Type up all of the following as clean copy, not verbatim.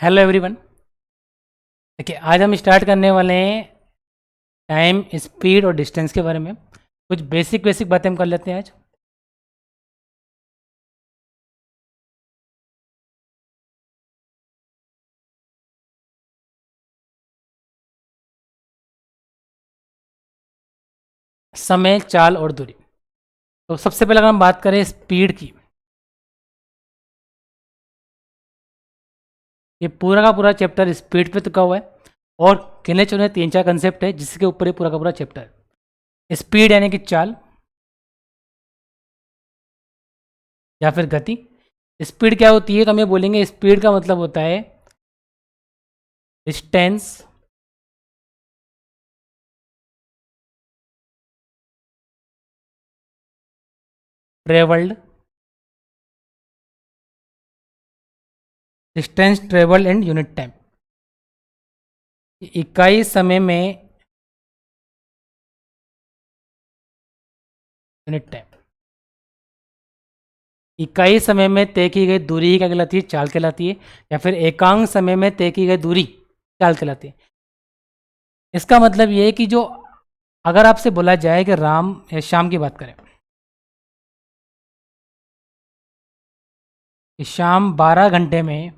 Hello everyone. देखिए, आज हम स्टार्ट करने वाले हैं टाइम, स्पीड और डिस्टेंस के बारे में। कुछ बेसिक बेसिक बातें हम कर लेते हैं आज। समय, चाल और दूरी। तो सबसे पहले अगर हम बात करें स्पीड की, ये पूरा का पूरा चैप्टर स्पीड पे टिका हुआ है और गिने चुने 3-4 कंसेप्ट है जिसके ऊपर ये पूरा का पूरा चैप्टर है। स्पीड यानी कि चाल या फिर गति। स्पीड क्या होती है तो हम ये बोलेंगे, स्पीड का मतलब होता है distance travelled, distance travelled and unit time. इकाई समय में यूनिट टाइम। इकाई समय में तय की गई दूरी क्या कहलाती है? चाल कहलाती है। या फिर एकांक समय में तय की गई दूरी चाल कहलाती है। इसका मतलब ये है कि जो अगर आपसे बोला जाए कि राम या श्याम की बात करें कि श्याम 12 घंटे में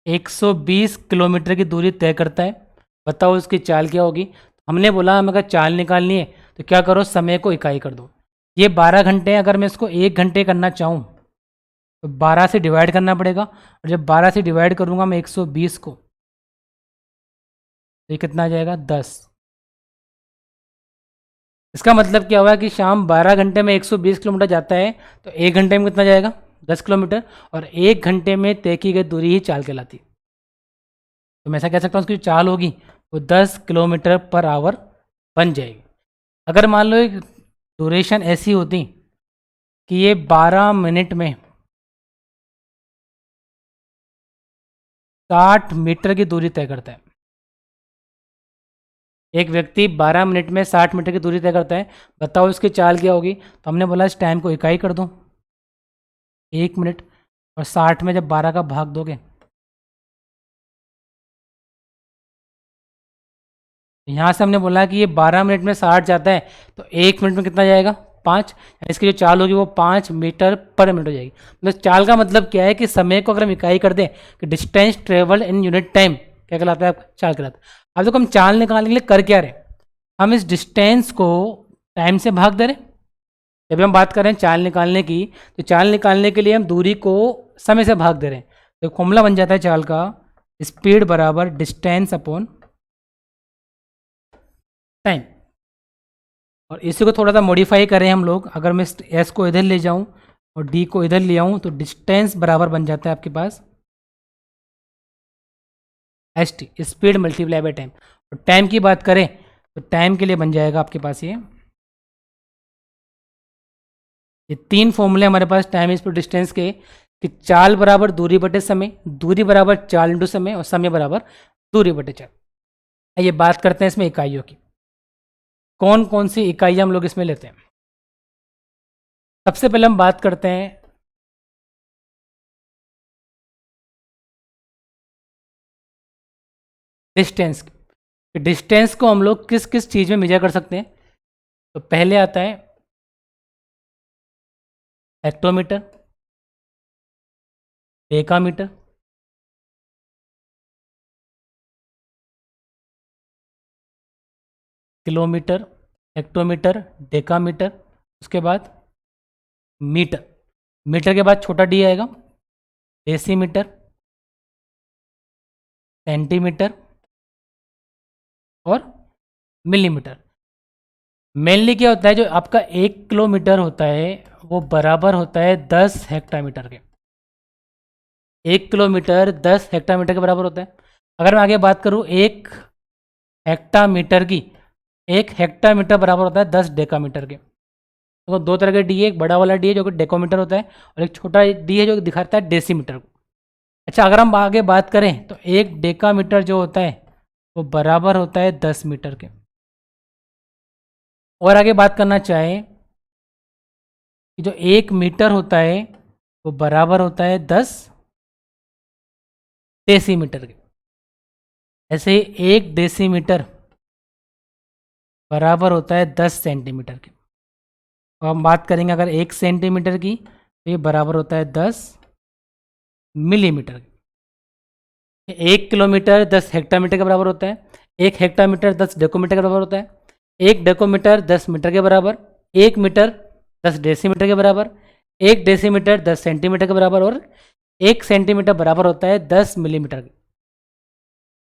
120 किलोमीटर की दूरी तय करता है, बताओ उसकी चाल क्या होगी? हमने बोला हमें अगर चाल निकालनी है तो क्या करो, समय को इकाई कर दो। ये 12 घंटे हैं, अगर मैं इसको 1 घंटे करना चाहूँ तो 12 से डिवाइड करना पड़ेगा, और जब 12 से डिवाइड करूँगा मैं 120 को, तो ये कितना आ जाएगा? 10। इसका मतलब क्या हुआ कि शाम 12 घंटे में 120 किलोमीटर जाता है, तो 1 घंटे में कितना जाएगा? 10 किलोमीटर। और 1 घंटे में तय की गई दूरी ही चाल कहलाती है। तो मैं ऐसा कह सकता हूँ उसकी जो चाल होगी वो 10 किलोमीटर पर आवर बन जाएगी। अगर मान लो एक ड्यूरेशन ऐसी होती कि ये 12 मिनट में 60 मीटर की दूरी तय करता है, एक व्यक्ति 12 मिनट में 60 मीटर की दूरी तय करता है, बताओ उसकी चाल क्या होगी? तो हमने बोला इस टाइम को इकाई कर दो, 1 मिनट, और 60 में जब 12 का भाग दोगे, यहाँ से हमने बोला कि ये 12 मिनट में 60 जाता है, तो 1 मिनट में कितना जाएगा? 5। इसकी जो चाल होगी वो 5 मीटर पर मिनट हो जाएगी। मतलब चाल का मतलब क्या है कि समय को अगर हम इकाई कर दें कि distance travel in unit time क्या कहलाता है? चाल कहलाता है। अब देखो हम चाल निकालने के लिए कर क्या रहे, हम इस डिस्टेंस को टाइम से भाग दे रहे। जब हम बात कर रहे हैं चाल निकालने की, तो चाल निकालने के लिए हम दूरी को समय से भाग दे रहे हैं। तो फॉर्मूला बन जाता है चाल का, स्पीड बराबर डिस्टेंस अपॉन टाइम। और इसी को थोड़ा सा मॉडिफाई करें हम लोग, अगर मैं एस को इधर ले जाऊं और डी को इधर ले आऊं, तो डिस्टेंस बराबर बन जाता है आपके पास S T, speed multiply by time. और टाइम की बात करें तो टाइम के लिए बन जाएगा आपके पास ये 3 फॉर्मूले हमारे पास टाइम स्पीड डिस्टेंस के, कि चाल बराबर दूरी बटे समय, दूरी बराबर चाल इंटू समय, और समय बराबर दूरी बटे चाल। आइए बात करते हैं इसमें इकाइयों की, कौन कौन सी इकाइयाँ हम लोग इसमें लेते हैं। सबसे पहले हम बात करते हैं डिस्टेंस की। डिस्टेंस को हम लोग किस किस चीज़ में मेजर कर सकते हैं? तो पहले आता है hectometre, decametre, kilometre, hectometre, decametre, उसके बाद मीटर। मीटर के बाद छोटा डी आएगा, डेसीमीटर, सेंटीमीटर और मिलीमीटर। मेनली क्या होता है, जो आपका 1 किलोमीटर होता है वो बराबर होता है 10 हेक्टामीटर के। 1 किलोमीटर 10 हेक्टामीटर के बराबर होता है। अगर मैं आगे बात करूँ एक हेक्टामीटर की, 1 हेक्टामीटर बराबर होता है 10 डेकामीटर के। तो दो तरह के डी है, एक बड़ा वाला डी है जो कि डेकोमीटर होता है, और एक छोटा डी है जो दिखाता है डेसीमीटर को। अच्छा, अगर हम आगे बात करें तो एक डेकामीटर जो होता है वो बराबर होता है 10 मीटर के। और आगे बात करना चाहें कि जो 1 मीटर होता है वो बराबर होता है 10 डेसीमीटर के। ऐसे ही 1 डेसीमीटर बराबर होता है 10 सेंटीमीटर के। और हम बात करेंगे अगर 1 सेंटीमीटर की, तो ये बराबर होता है 10 मिलीमीटर के। 1 किलोमीटर 10 हेक्टामीटर के बराबर होता है। 1 हेक्टामीटर 10 डेकोमीटर के बराबर होता है। 1 डेकोमीटर 10 मीटर के बराबर। 1 मीटर 10 डेसीमीटर के बराबर। 1 डेसीमीटर 10 सेंटीमीटर के बराबर। और 1 सेंटीमीटर बराबर होता है 10 मिलीमीटर के।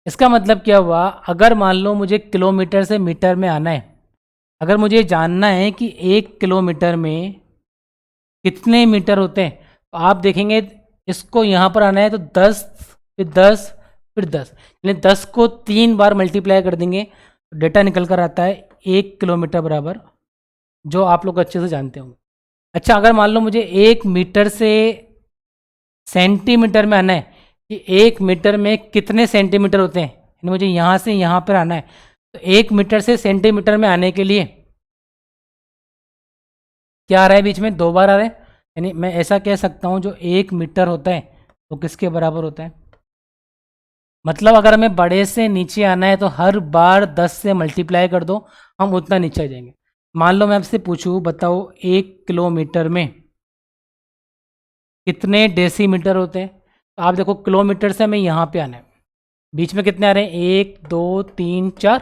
इसका मतलब क्या हुआ, अगर मान लो मुझे किलोमीटर से मीटर में आना है, अगर मुझे जानना है कि 1 किलोमीटर में कितने मीटर होते हैं, तो आप देखेंगे इसको यहाँ पर आना है तो 10 फिर 10 फिर 10, यानी 10 को 3 बार मल्टीप्लाई कर देंगे तो डेटा निकल कर आता है 1 किलोमीटर बराबर, जो आप लोग अच्छे से जानते होंगे। अच्छा, अगर मान लो मुझे 1 मीटर से सेंटीमीटर में आना है कि 1 मीटर में कितने सेंटीमीटर होते हैं, यानी मुझे यहाँ से यहाँ पर आना है, तो 1 मीटर से सेंटीमीटर में आने के लिए क्या आ रहा है, बीच में 2 बार आ रहा है। यानी मैं ऐसा कह सकता हूँ जो 1 मीटर होता है वो किसके बराबर होता है, मतलब अगर हमें बड़े से नीचे आना है तो हर बार 10 से मल्टीप्लाई कर दो, हम उतना नीचे आ जाएंगे। मान लो मैं आपसे पूछूं, बताओ 1 किलोमीटर में कितने डेसीमीटर होते हैं, तो आप देखो किलोमीटर से हमें यहाँ पे आना है, बीच में कितने आ रहे हैं, 1 2 3 4,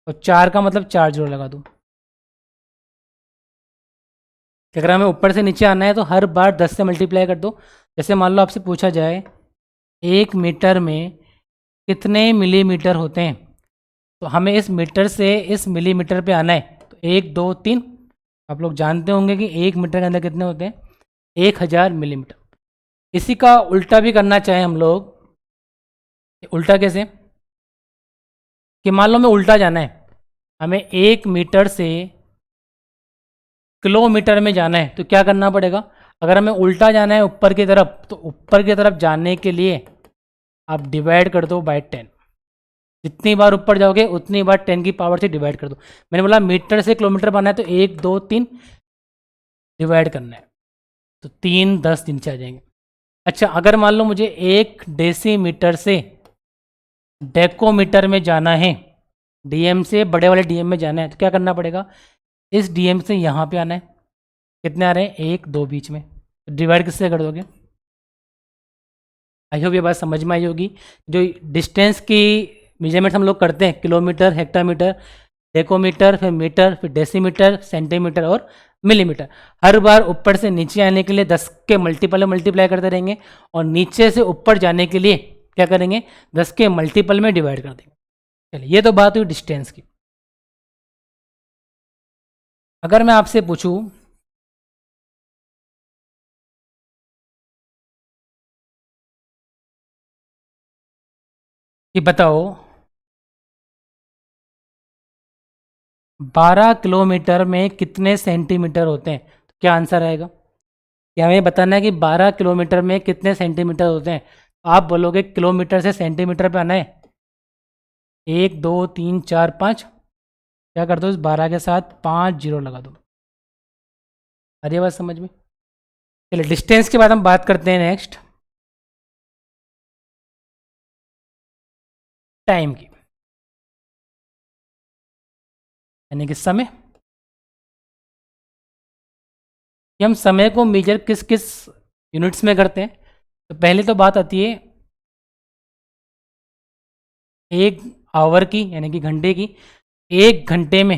और 4 का मतलब 4 जोड़ लगा दूँ। अगर हमें ऊपर से नीचे आना है तो हर बार 10 से मल्टीप्लाई कर दो। जैसे मान लो आपसे पूछा जाए 1 मीटर में कितने मिलीमीटर होते हैं, तो हमें इस मीटर से इस मिलीमीटर पे आना है, तो 1 2 3, आप लोग जानते होंगे कि 1 मीटर के अंदर कितने होते हैं, 1000 मिलीमीटर। इसी का उल्टा भी करना चाहें हम लोग, उल्टा कैसे, कि मान लो हमें उल्टा जाना है, हमें 1 मीटर से किलोमीटर में जाना है, तो क्या करना पड़ेगा, अगर हमें उल्टा जाना है ऊपर की तरफ, तो ऊपर की तरफ जाने के लिए आप डिवाइड कर दो बाय 10। जितनी बार ऊपर जाओगे उतनी बार 10 की पावर से डिवाइड कर दो। मैंने बोला मीटर से किलोमीटर बनना है तो 1 2 3 डिवाइड करना है, तो 3 10 नीचे आ जाएंगे। अच्छा, अगर मान लो मुझे 1 डेसीमीटर से डेकोमीटर में जाना है, डीएम से बड़े वाले डीएम में जाना है, तो क्या करना पड़ेगा, इस डीएम से यहाँ पे आना है, कितने आ रहे हैं, 1 2 बीच में, तो डिवाइड किससे कर दोगे। आई होप ये बात समझ में आई होगी। जो डिस्टेंस की मेजरमेंट हम लोग करते हैं, किलोमीटर हेक्टामीटर डेकोमीटर फिर मीटर फिर डेसीमीटर सेंटीमीटर और मिलीमीटर, हर बार ऊपर से नीचे आने के लिए 10 के मल्टीपल में मल्टीप्लाई करते रहेंगे, और नीचे से ऊपर जाने के लिए क्या करेंगे, 10 के मल्टीपल में डिवाइड कर देंगे। चलिए, ये तो बात हुई डिस्टेंस की। अगर मैं आपसे पूछूं कि बताओ 12 किलोमीटर में कितने सेंटीमीटर होते हैं, तो क्या आंसर आएगा, क्या हमें बताना है कि 12 किलोमीटर में कितने सेंटीमीटर होते हैं। आप बोलोगे किलोमीटर से सेंटीमीटर पे आना है, 1 2 3 4 5, क्या कर दो, इस 12 के साथ 5 जीरो लगा दो। अरे बात समझ में। चलिए, डिस्टेंस के बाद हम बात करते हैं नेक्स्ट टाइम की, यानी कि समय, कि हम समय को मेजर किस किस यूनिट्स में करते हैं। तो पहले तो बात आती है 1 आवर की, यानी कि घंटे की। 1 घंटे में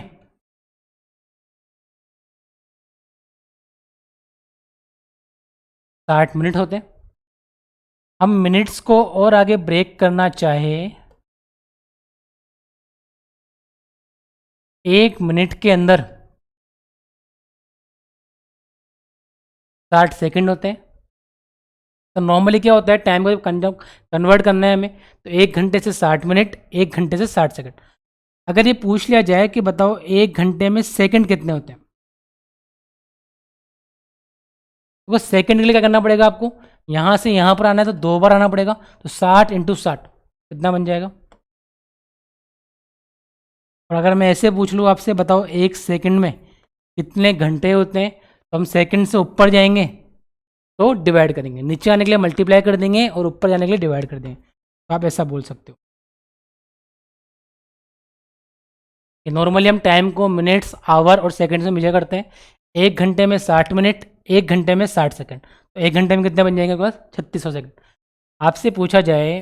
60 मिनट होते हैं। हम मिनट्स को और आगे ब्रेक करना चाहे, 1 मिनट के अंदर 60 सेकंड होते हैं। तो नॉर्मली क्या होता है, टाइम को जब कन्वर्ट करना है हमें, तो 1 घंटे से 60 मिनट, 1 घंटे से 60 सेकंड। अगर ये पूछ लिया जाए कि बताओ 1 घंटे में सेकंड कितने होते हैं, तो वो सेकंड के लिए क्या करना पड़ेगा आपको, यहाँ से यहाँ पर आना है तो 2 बार आना पड़ेगा, तो 60 × 60 कितना बन जाएगा। और अगर मैं ऐसे पूछ लूँ आपसे, बताओ 1 सेकंड में कितने घंटे होते हैं, तो हम सेकंड से ऊपर जाएंगे, तो डिवाइड करेंगे, नीचे आने के लिए मल्टीप्लाई कर देंगे और ऊपर जाने के लिए डिवाइड कर देंगे। तो आप ऐसा बोल सकते हो कि नॉर्मली हम टाइम को मिनट्स, आवर और सेकंड में मेजर करते हैं। 1 घंटे में 60 मिनट, 1 घंटे में 60 सेकंड, तो 1 घंटे में कितने बन जाएंगे आपके पास? 3600 सेकंड। आपसे पूछा जाए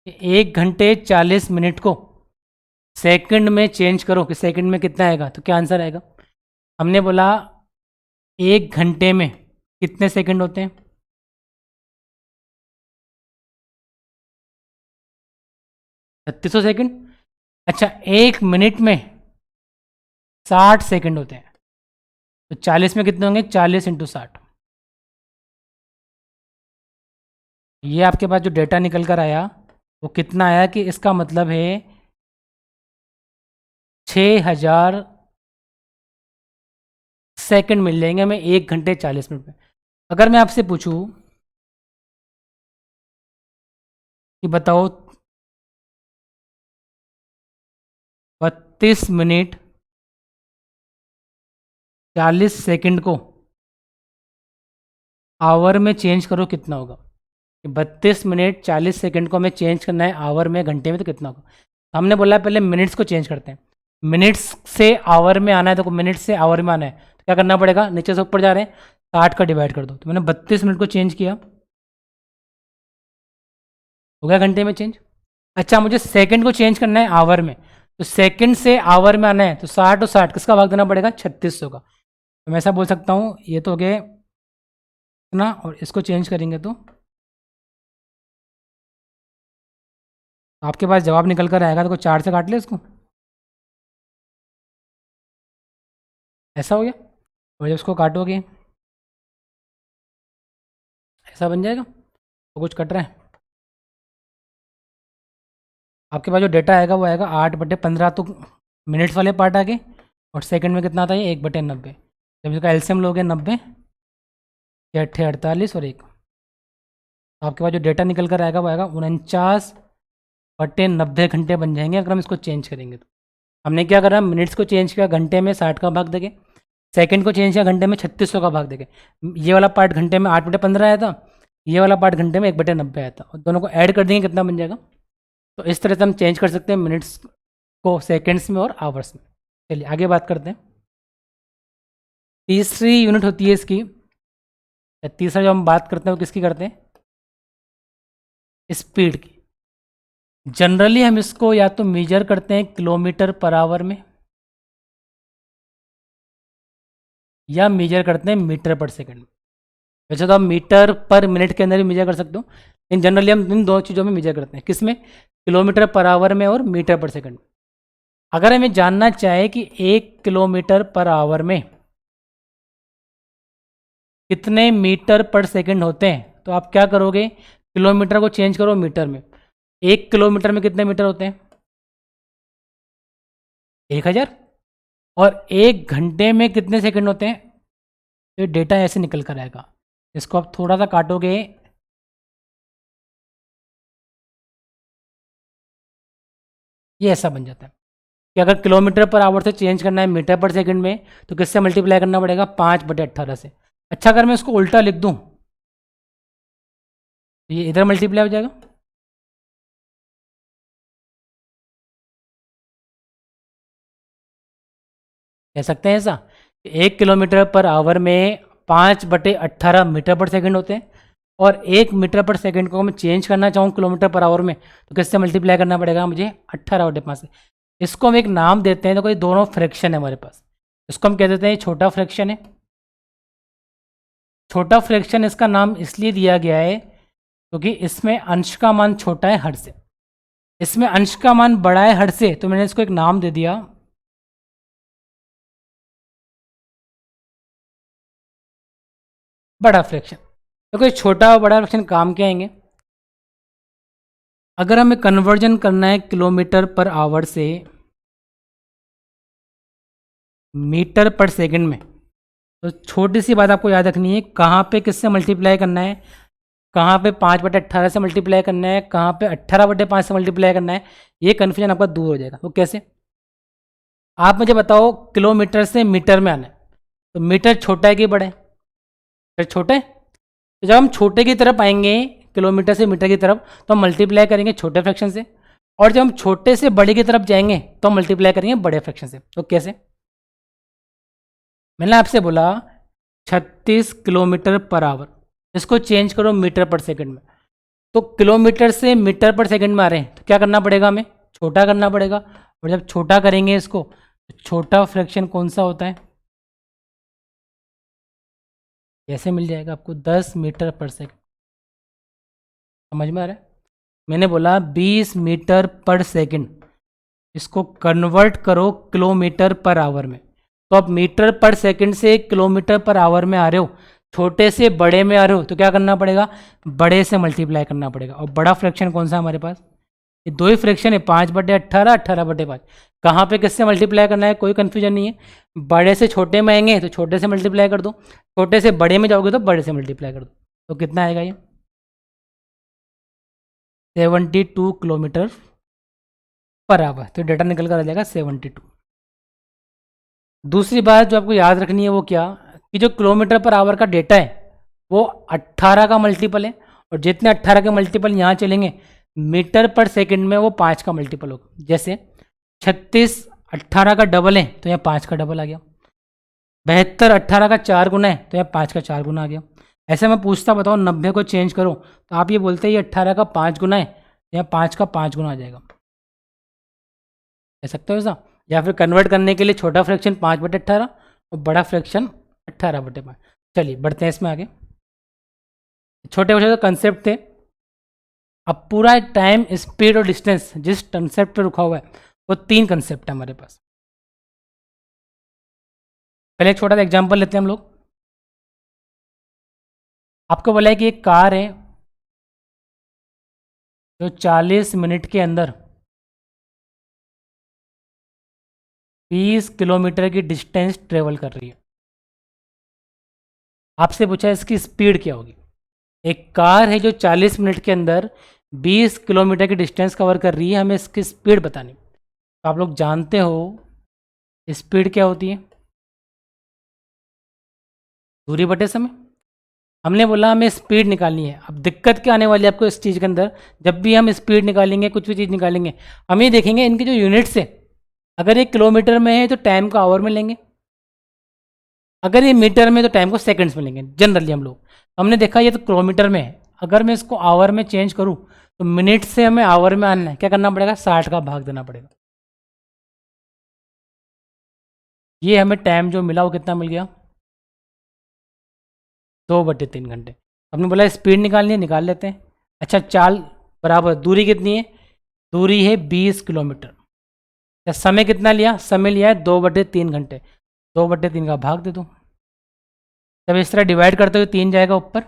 कि 1 घंटे 40 मिनट को सेकंड में चेंज करो कि सेकंड में कितना आएगा, तो क्या आंसर आएगा? हमने बोला 1 घंटे में कितने सेकंड होते हैं? 3600 सेकंड। अच्छा, 1 मिनट में 60 सेकंड होते हैं, तो 40 में कितने होंगे? 40 × 60। ये आपके पास जो डेटा निकल कर आया वो कितना आया कि इसका मतलब है 6000 सेकंड मिल जाएंगे हमें 1 घंटे 40 मिनट में। अगर मैं आपसे पूछूं कि बताओ 32 मिनट 40 सेकंड को आवर में चेंज करो, कितना होगा? 32 मिनट 40 सेकंड को हमें चेंज करना है आवर में, घंटे में, तो कितना होगा? हमने बोला पहले मिनट्स को चेंज करते हैं। मिनट्स से आवर में आना है, तो मिनट से आवर में आना है तो क्या करना पड़ेगा? नीचे से ऊपर जा रहे हैं, 60 का डिवाइड कर दो। तो मैंने 32 मिनट को चेंज किया, हो गया घंटे में चेंज। अच्छा, मुझे सेकंड को चेंज करना है आवर में, तो सेकंड से आवर में आना है, तो 60 और 60 किसका भाग देना पड़ेगा? 3600 का। तो मैं ऐसा बोल सकता हूँ, ये तो हो गए इतना, और इसको चेंज करेंगे तो आपके पास जवाब निकल कर आएगा। तो 4 से काट ले इसको, ऐसा हो गया। और जब इसको काटोगे ऐसा बन जाएगा, तो कुछ कट रहा है। आपके पास जो डेटा आएगा वो आएगा 8/15, तो मिनट्स वाले पार्ट आ गए, और सेकंड में कितना आता है? 1/90। जब इसका एलसीएम लोगे 90, 8 48 और 1, तो आपके पास जो डेटा निकल कर आएगा वो आएगा 49/90 घंटे बन जाएंगे अगर हम इसको चेंज करेंगे तो। हमने क्या करा? मिनट्स को चेंज किया, घंटे में 60 का भाग देंगे। सेकंड को चेंज किया, घंटे में 3600 का भाग देंगे। ये वाला पार्ट घंटे में 8/15 आया था, ये वाला पार्ट घंटे में 1/90 आया था, और दोनों को ऐड कर देंगे, कितना बन जाएगा? तो इस तरह से हम चेंज कर सकते हैं मिनट्स को सेकेंड्स में और आवर्स में। चलिए आगे बात करते हैं। तीसरी यूनिट होती है इसकी, तीसरा जो हम बात करते हैं वो किसकी करते हैं? स्पीड की। जनरली हम इसको या तो मेजर करते हैं किलोमीटर पर आवर में, या मेजर करते हैं मीटर पर सेकंड में। वैसे तो आप मीटर पर मिनट के अंदर भी मेजर कर सकते हो, लेकिन जनरली हम इन दो चीज़ों में मेजर करते हैं। किसमें? किलोमीटर पर आवर में और मीटर पर सेकंड में। अगर हमें जानना चाहे कि 1 किलोमीटर पर आवर में कितने मीटर पर सेकंड होते हैं, तो आप क्या करोगे? किलोमीटर को चेंज करो मीटर में। 1 किलोमीटर में कितने मीटर होते हैं? 1000। और 1 घंटे में कितने सेकंड होते हैं? तो डेटा ऐसे निकल कर आएगा। इसको आप थोड़ा सा काटोगे, ये ऐसा बन जाता है कि अगर किलोमीटर पर आवर से चेंज करना है मीटर पर सेकंड में, तो किससे मल्टीप्लाई करना पड़ेगा? 5/18 से। अच्छा, अगर मैं इसको उल्टा लिख दूं तो ये इधर मल्टीप्लाई हो जाएगा, कह सकते हैं ऐसा। 1 किलोमीटर पर आवर में 5/18 मीटर पर सेकंड होते हैं, और 1 मीटर पर सेकंड को मैं चेंज करना चाहूँ किलोमीटर पर आवर में, तो किससे मल्टीप्लाई करना पड़ेगा मुझे? 18/5 से। इसको हम एक नाम देते हैं, तो कोई दोनों फ्रैक्शन है हमारे पास, इसको हम कह देते हैं छोटा फ्रैक्शन है। छोटा फ्रैक्शन इसका नाम इसलिए दिया गया है क्योंकि इसमें अंश का मान छोटा है हर से, इसमें अंश का मान बड़ा है हर से, तो मैंने इसको एक नाम दे दिया बड़ा फ्रैक्शन। तो कोई छोटा और बड़ा फ्रैक्शन काम के आएंगे? अगर हमें कन्वर्जन करना है किलोमीटर पर आवर से मीटर पर सेकंड में, तो छोटी सी बात आपको याद रखनी है, कहाँ पे किससे मल्टीप्लाई करना है, कहाँ पे 5/18 से मल्टीप्लाई करना है, कहाँ पे 18/5 से मल्टीप्लाई करना है। ये कन्फ्यूजन आपका दूर हो जाएगा। तो कैसे? आप मुझे बताओ किलोमीटर से मीटर में आना है, तो मीटर छोटा है कि बड़ा है? फिर छोटा है। तो जब हम छोटे की तरफ आएंगे किलोमीटर से मीटर की तरफ, तो हम मल्टीप्लाई करेंगे छोटे फ्रैक्शन से, और जब हम छोटे से बड़े की तरफ जाएंगे तो हम मल्टीप्लाई करेंगे बड़े फ्रैक्शन से। तो कैसे? मैंने आपसे बोला 36 किलोमीटर पर आवर, इसको चेंज करो मीटर पर सेकंड में। तो किलोमीटर से मीटर पर सेकंड में आ रहे हैं तो क्या करना पड़ेगा हमें? छोटा करना पड़ेगा। और जब छोटा करेंगे इसको, तो छोटा फ्रैक्शन कौन सा होता है? कैसे मिल जाएगा आपको? 10 मीटर पर सेकंड। समझ में आ रहा है? मैंने बोला 20 मीटर पर सेकंड, इसको कन्वर्ट करो किलोमीटर पर आवर में। तो अब मीटर पर सेकंड से किलोमीटर पर आवर में आ रहे हो, छोटे से बड़े में आ रहे हो, तो क्या करना पड़ेगा? बड़े से मल्टीप्लाई करना पड़ेगा। और बड़ा फ्रैक्शन कौन सा हमारे पास? ये दो ही फ्रैक्शन है, 5/18, 18/5। कहाँ पे किससे मल्टीप्लाई करना है, कोई कन्फ्यूजन नहीं है। बड़े से छोटे में आएंगे तो छोटे से मल्टीप्लाई कर दो, छोटे से बड़े में जाओगे तो बड़े से मल्टीप्लाई कर दो। तो कितना आएगा ये? 72 किलोमीटर पर आवर। तो डेटा निकल कर आ जाएगा 72। दूसरी बात जो आपको याद रखनी है वो क्या, कि जो किलोमीटर पर आवर का डेटा है वो 18 का मल्टीपल है, और जितने 18 के मल्टीपल यहाँ चलेंगे मीटर पर सेकंड में वो 5 का मल्टीपल होगा। जैसे 36 18 का डबल है तो यहाँ 5 का डबल आ गया। 72 18 का 4 गुना है तो यहाँ 5 का 4 गुना आ गया। ऐसे मैं पूछता बताओ 90 को चेंज करो, तो आप ये बोलते हैं ये 18 का 5 गुना है, यहाँ 5 का 5 गुना आ जाएगा। कह सकते हो ऐसा? या फिर कन्वर्ट करने के लिए छोटा फ्रैक्शन 5/18 और बड़ा फ्रैक्शन 18/5। चलिए बढ़ते हैं इसमें आगे। छोटे छोटे कंसेप्ट थे। अब पूरा टाइम स्पीड और डिस्टेंस जिस कंसेप्ट पे रुका हुआ है वो 3 कंसेप्ट है हमारे पास। पहले एक छोटा सा एग्जांपल लेते हैं हम लोग। आपको बोला है कि एक कार है जो 40 मिनट के अंदर 20 किलोमीटर की डिस्टेंस ट्रेवल कर रही है। आपसे पूछा इसकी स्पीड क्या होगी। एक कार है जो 40 मिनट के अंदर 20 किलोमीटर की डिस्टेंस कवर कर रही है, हमें इसकी स्पीड बतानी। तो आप लोग जानते हो स्पीड क्या होती है? दूरी बटे समय। हमने बोला हमें स्पीड निकालनी है। अब दिक्कत क्या आने वाली है आपको इस चीज़ के अंदर, जब भी हम स्पीड निकालेंगे, कुछ भी चीज़ निकालेंगे, हम ये देखेंगे इनके जो यूनिट्स है, अगर ये किलोमीटर में है तो टाइम को आवर में लेंगे, अगर ये मीटर में तो टाइम को सेकंड्स में लेंगे जनरली हम लोग। हमने देखा ये तो किलोमीटर में है, अगर मैं इसको आवर में चेंज करूँ तो मिनट से हमें आवर में आना है, क्या करना पड़ेगा? 60 का भाग देना पड़ेगा। ये हमें टाइम जो मिला वो कितना मिल गया? 2/3 घंटे। हमने बोला स्पीड निकालनी है, निकाल लेते हैं। अच्छा चाल बराबर दूरी कितनी है? दूरी है 20 किलोमीटर। या समय कितना लिया? समय लिया है 2/3 घंटे। 2/3 का भाग दे दो। जब इस तरह डिवाइड करते हुए 3 जाएगा ऊपर,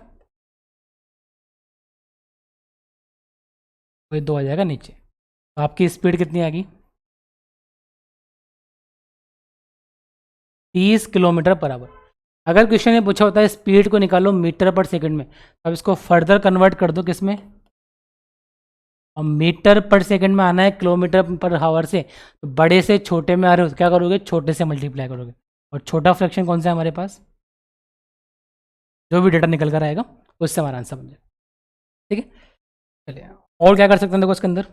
वही 2 आ जाएगा नीचे। तो आपकी स्पीड कितनी आ गई? 30 किलोमीटर पर आवर। अगर क्वेश्चन ने पूछा होता है स्पीड को निकालो मीटर पर सेकंड में, अब इसको फर्दर कन्वर्ट कर दो किस में? और मीटर पर सेकंड में आना है किलोमीटर पर आवर से, तो बड़े से छोटे में आ रहे हो तो क्या करोगे? छोटे से मल्टीप्लाई करोगे। और छोटा फ्रैक्शन कौन सा है हमारे पास? जो भी डेटा निकल कर आएगा उससे हमारा आंसर बन जाएगा। ठीक है, चलिए और क्या कर सकते हैं देखो इसके अंदर।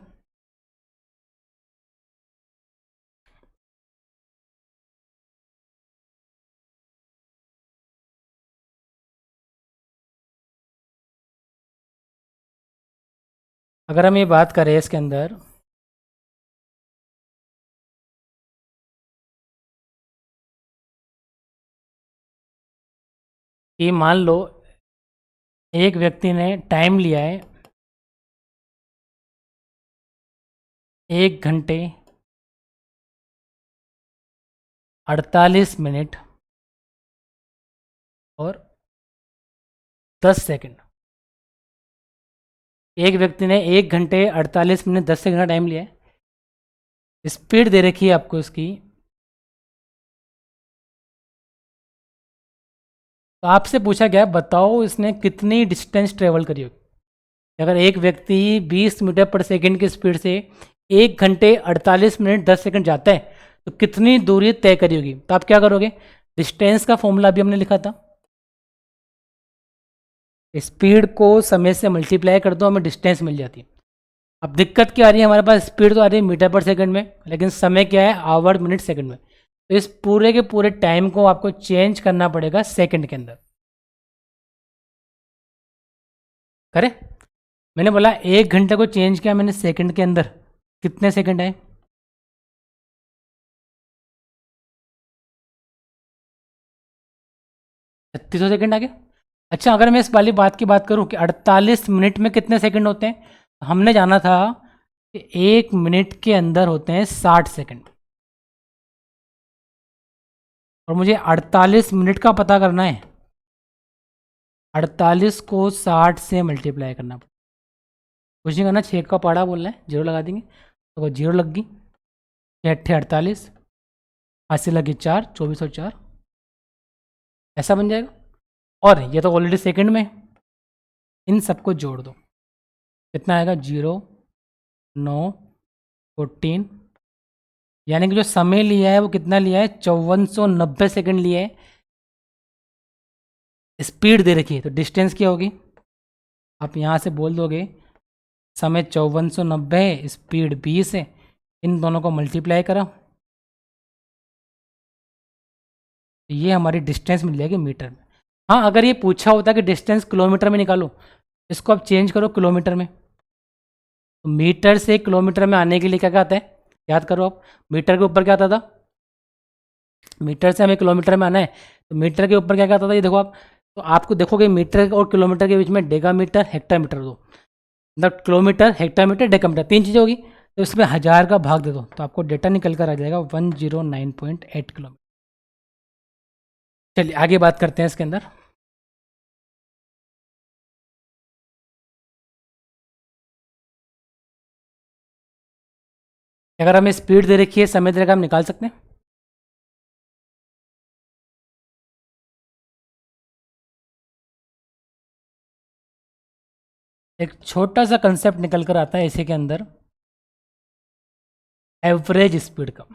अगर हम ये बात करें इसके अंदर, कि मान लो एक व्यक्ति ने टाइम लिया है 1 घंटे 48 मिनट और 10 सेकंड। एक व्यक्ति ने 1 घंटे 48 मिनट 10 सेकंड का टाइम लिया है। स्पीड दे रखी है आपको इसकी। तो आपसे पूछा गया बताओ इसने कितनी डिस्टेंस ट्रेवल करी होगी। अगर एक व्यक्ति 20 मीटर पर सेकंड की स्पीड से 1 घंटे 48 मिनट 10 सेकंड जाता है तो कितनी दूरी तय करी होगी। तो आप क्या करोगे, डिस्टेंस का फॉर्मूला भी हमने लिखा था, स्पीड को समय से मल्टीप्लाई कर दो, हमें डिस्टेंस मिल जाती है। अब दिक्कत क्या आ रही है, हमारे पास स्पीड तो आ रही है मीटर पर सेकंड में, लेकिन समय क्या है, आवर मिनट सेकंड में। तो इस पूरे के पूरे टाइम को आपको चेंज करना पड़ेगा सेकंड के अंदर। करें, मैंने बोला 1 घंटे को चेंज किया मैंने सेकंड के अंदर, कितने सेकंड आए, 3600 सेकंड आ गए। अच्छा, अगर मैं इस वाली बात की बात करूं कि 48 मिनट में कितने सेकंड होते हैं, तो हमने जाना था कि 1 मिनट के अंदर होते हैं 60 सेकंड, और मुझे 48 मिनट का पता करना है। 48 को 60 से मल्टीप्लाई करना पड़ेगा, कुछ नहीं करना, 6 का पहाड़ा बोलना है, जीरो लगा देंगे, तो जीरो लग गई, 6 48, 80 लगी 4, 2404, ऐसा बन जाएगा। और ये तो ऑलरेडी सेकंड में, इन सबको जोड़ दो, कितना आएगा, 0 9 14, यानी कि जो समय लिया है वो कितना लिया है, 5490 सेकंड लिया है। स्पीड दे रखी है, तो डिस्टेंस क्या होगी, आप यहाँ से बोल दोगे समय 5490 है, स्पीड 20 है, इन दोनों को मल्टीप्लाई करा, तो ये हमारी डिस्टेंस मिल जाएगी मीटर में। हाँ, अगर ये पूछा होता कि डिस्टेंस किलोमीटर में निकालो, इसको आप चेंज करो किलोमीटर में, तो मीटर से किलोमीटर में आने के लिए क्या क्या आता है, याद करो आप, मीटर के ऊपर क्या आता था, मीटर से हमें किलोमीटर में आना है, तो मीटर के ऊपर क्या क्या आता था, ये देखो आप, तो आपको देखोगे मीटर और किलोमीटर के बीच में डेगामीटर हेक्टामीटर दो, मतलब किलोमीटर हेक्टामीटर डेकामीटर 3 चीज़ें होगी, तो इसमें 1000 का भाग दे दो, तो आपको डेटा निकल कर आ जाएगा 109.8 किलोमीटर। चलिए आगे बात करते हैं इसके अंदर। अगर हमें स्पीड दे रखी है, समय दे रखा है, हम निकाल सकते हैं। एक छोटा सा कंसेप्ट निकल कर आता है इसी के अंदर, एवरेज स्पीड का।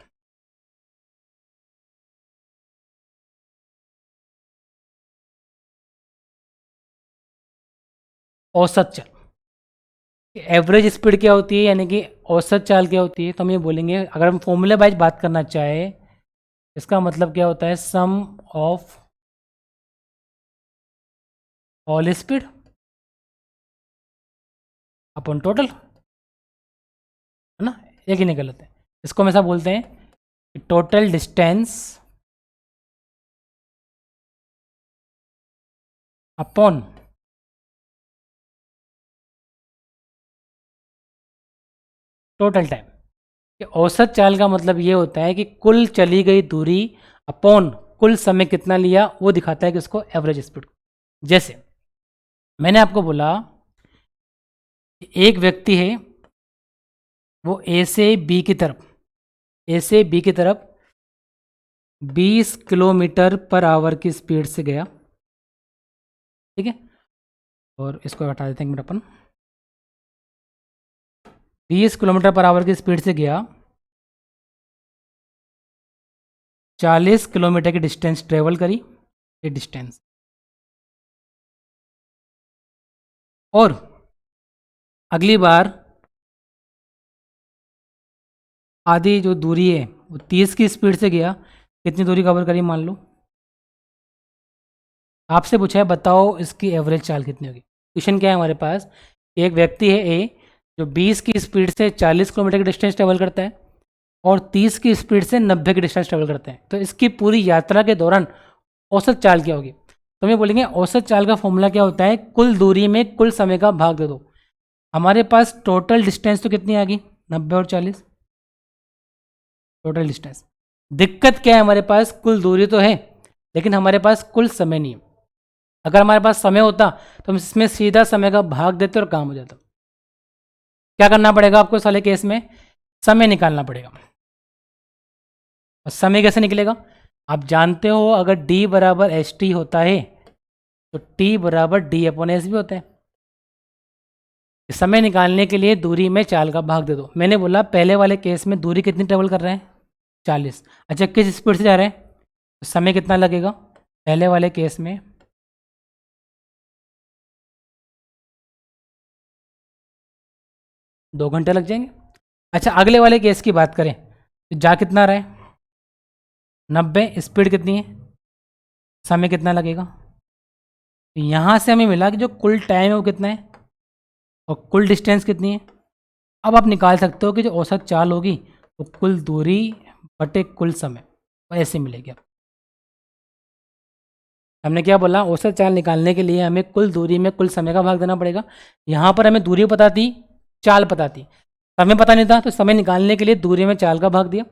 औसत चाल, एवरेज स्पीड क्या होती है, यानी कि औसत चाल क्या होती है, तो हम ये बोलेंगे, अगर हम फॉर्मूले वाइज बात करना चाहे, इसका मतलब क्या होता है, sum of all speed upon total, है ना, एक ही निकल लेते हैं। इसको हम ऐसा बोलते हैं total distance upon total time. कि औसत चाल का मतलब ये होता है कि कुल चली गई दूरी अपॉन कुल समय कितना लिया, वो दिखाता है कि उसको एवरेज स्पीड। जैसे मैंने आपको बोला कि एक व्यक्ति है, वो ए से बी की तरफ, ए से बी की तरफ 20 किलोमीटर पर आवर की स्पीड से गया, ठीक है, और इसको हटा देते हैं एक मिनट अपन, 20 किलोमीटर पर आवर की स्पीड से गया, 40 किलोमीटर की डिस्टेंस ट्रेवल करी, ये डिस्टेंस, और अगली बार आधी जो दूरी है वो 30 की स्पीड से गया, कितनी दूरी कवर करी, मान लो आपसे पूछा है बताओ इसकी एवरेज चाल कितनी होगी। क्वेश्चन क्या है हमारे पास, एक व्यक्ति है ए, जो 20 की स्पीड से 40 किलोमीटर की डिस्टेंस ट्रेवल करता है और 30 की स्पीड से 90 की डिस्टेंस ट्रेवल करते हैं, तो इसकी पूरी यात्रा के दौरान औसत चाल क्या होगी। तो हम ये बोलेंगे औसत चाल का फॉर्मूला क्या होता है, कुल दूरी में कुल समय का भाग दे दो। हमारे पास टोटल डिस्टेंस तो कितनी आ गई, 90 और 40, टोटल डिस्टेंस। दिक्कत क्या है, हमारे पास कुल दूरी तो है लेकिन हमारे पास कुल समय नहीं है। अगर हमारे पास समय होता तो हम इसमें सीधा समय का भाग देते और काम हो जाता। क्या करना पड़ेगा आपको इस वाले केस में, समय निकालना पड़ेगा। और समय कैसे निकलेगा, आप जानते हो अगर d बराबर एच टी होता है तो t बराबर डी अपॉन एस भी होता है। समय निकालने के लिए दूरी में चाल का भाग दे दो। मैंने बोला पहले वाले केस में दूरी कितनी ट्रेवल कर रहे हैं, 40। अच्छा, किस स्पीड से जा रहे हैं तो समय कितना लगेगा? पहले वाले केस में 2 घंटे लग जाएंगे। अच्छा, अगले वाले केस की बात करें तो जा कितना रहा है? 90। स्पीड कितनी है? समय कितना लगेगा? तो यहाँ से हमें मिला कि जो कुल टाइम है वो कितना है और कुल डिस्टेंस कितनी है। अब आप निकाल सकते हो कि जो औसत चाल होगी वो कुल दूरी बटे कुल समय, और ऐसे मिलेगी। अब हमने क्या बोला, औसत चाल निकालने के लिए हमें कुल दूरी में कुल समय का भाग देना पड़ेगा। यहाँ पर हमें दूरी पता थी, चाल पता थी, समय पता नहीं था, तो समय निकालने के लिए दूरी में चाल का भाग दिया।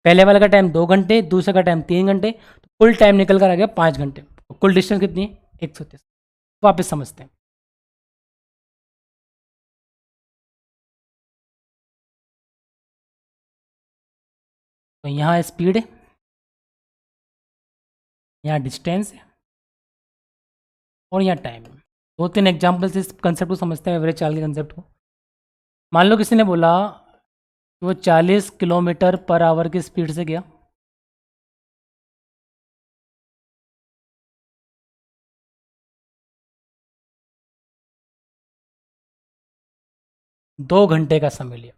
पहले वाले का टाइम 2 घंटे, दूसरे का टाइम 3 घंटे, तो कुल टाइम निकल कर आ गया 5 घंटे। तो कुल डिस्टेंस कितनी है? 130। वापस समझते हैं। तो यहाँ स्पीड है, यहाँ डिस्टेंस है, और यहाँ टाइम है। 2-3 एग्जाम्पल से इस कंसेप्ट को समझते हैं, एवरेज चाल के कंसेप्ट को। मान लो किसी ने बोला कि वो 40 किलोमीटर पर आवर की स्पीड से गया, 2 घंटे का समय लिया।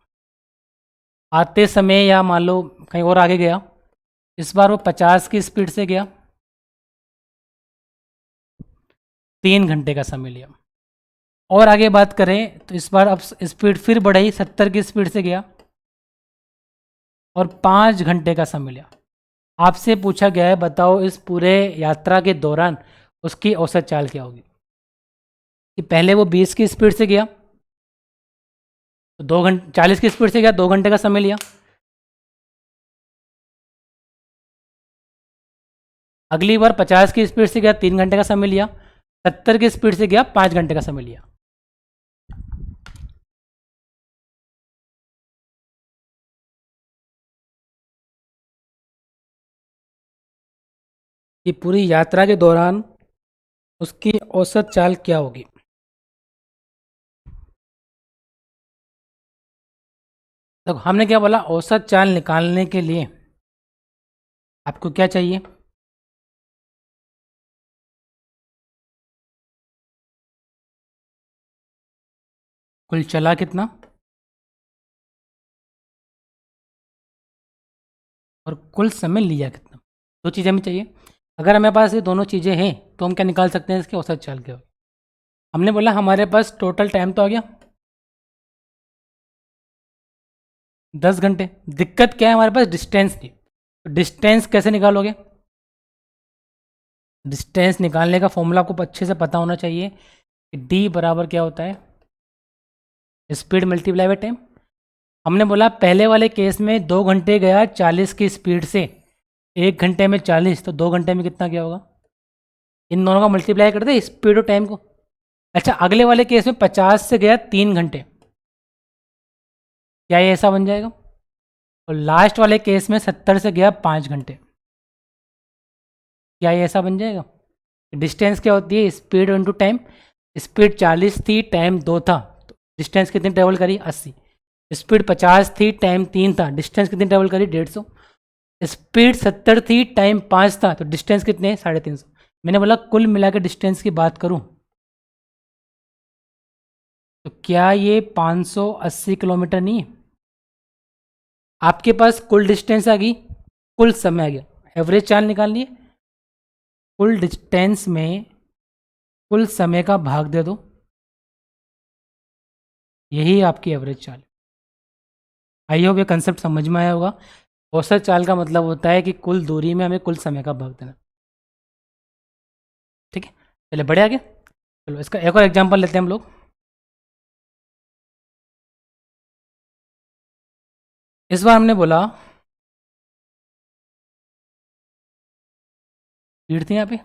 आते समय या मान लो कहीं और आगे गया, इस बार वो 50 की स्पीड से गया, 3 घंटे का समय लिया। और आगे बात करें तो इस बार अब स्पीड फिर बढ़ाई, 70 की स्पीड से गया और 5 घंटे का समय लिया। आपसे पूछा गया है बताओ इस पूरे यात्रा के दौरान उसकी औसत चाल क्या होगी। कि पहले वो 20 की स्पीड से गया तो 2 घंटे, 40 की स्पीड से गया, 2 घंटे का समय लिया। अगली बार 50 की स्पीड से गया, 3 घंटे का समय लिया। 70 की स्पीड से गया, 5 घंटे का समय लिया। ये पूरी यात्रा के दौरान उसकी औसत चाल क्या होगी। तो हमने क्या बोला, औसत चाल निकालने के लिए आपको क्या चाहिए? कुल चला कितना और कुल समय लिया कितना, दो चीज़ें हमें चाहिए। अगर हमारे पास ये दोनों चीज़ें हैं तो हम क्या निकाल सकते हैं, इसकी औसत चाल क्या होगी। हमने बोला हमारे पास टोटल टाइम तो आ गया 10 घंटे। दिक्कत क्या है, हमारे पास डिस्टेंस थी। तो डिस्टेंस कैसे निकालोगे? डिस्टेंस निकालने का फॉर्मूला आपको अच्छे से पता होना चाहिए कि डी बराबर क्या होता है, स्पीड मल्टीप्लाई बाय टाइम। हमने बोला पहले वाले केस में 2 घंटे गया 40 की स्पीड से, 1 घंटे में 40, तो 2 घंटे में कितना क्या होगा? इन दोनों का मल्टीप्लाई कर दे स्पीड और टाइम को। अच्छा, अगले वाले केस में 50 से गया 3 घंटे, क्या ये ऐसा बन जाएगा? और लास्ट वाले केस में 70 से गया 5 घंटे, क्या ये ऐसा बन जाएगा? डिस्टेंस क्या होती है, स्पीड इंटू टाइम। स्पीड 40 थी, टाइम 2 था, तो डिस्टेंस कितनी ट्रेवल करी? 80। स्पीड 50 थी, टाइम 3 था, डिस्टेंस कितनी ट्रेवल करी? 150। स्पीड 70 थी, टाइम 5 था, तो डिस्टेंस कितने? 350। मैंने बोला कुल मिला के डिस्टेंस की बात करूं तो क्या ये 580 किलोमीटर नहीं है? आपके पास कुल डिस्टेंस आ गई, कुल समय आ गया, एवरेज चाल निकालनी है। कुल डिस्टेंस में कुल समय का भाग दे दो, यही आपकी एवरेज चाल है। आई होप ये कंसेप्ट समझ में आया होगा। औसत चाल का मतलब होता है कि कुल दूरी में हमें कुल समय का भाग देना। ठीक है, चलिए बढ़े आगे। चलो इसका एक और एग्जांपल लेते हैं हम लोग। इस बार हमने बोला स्पीड थी, यहाँ पे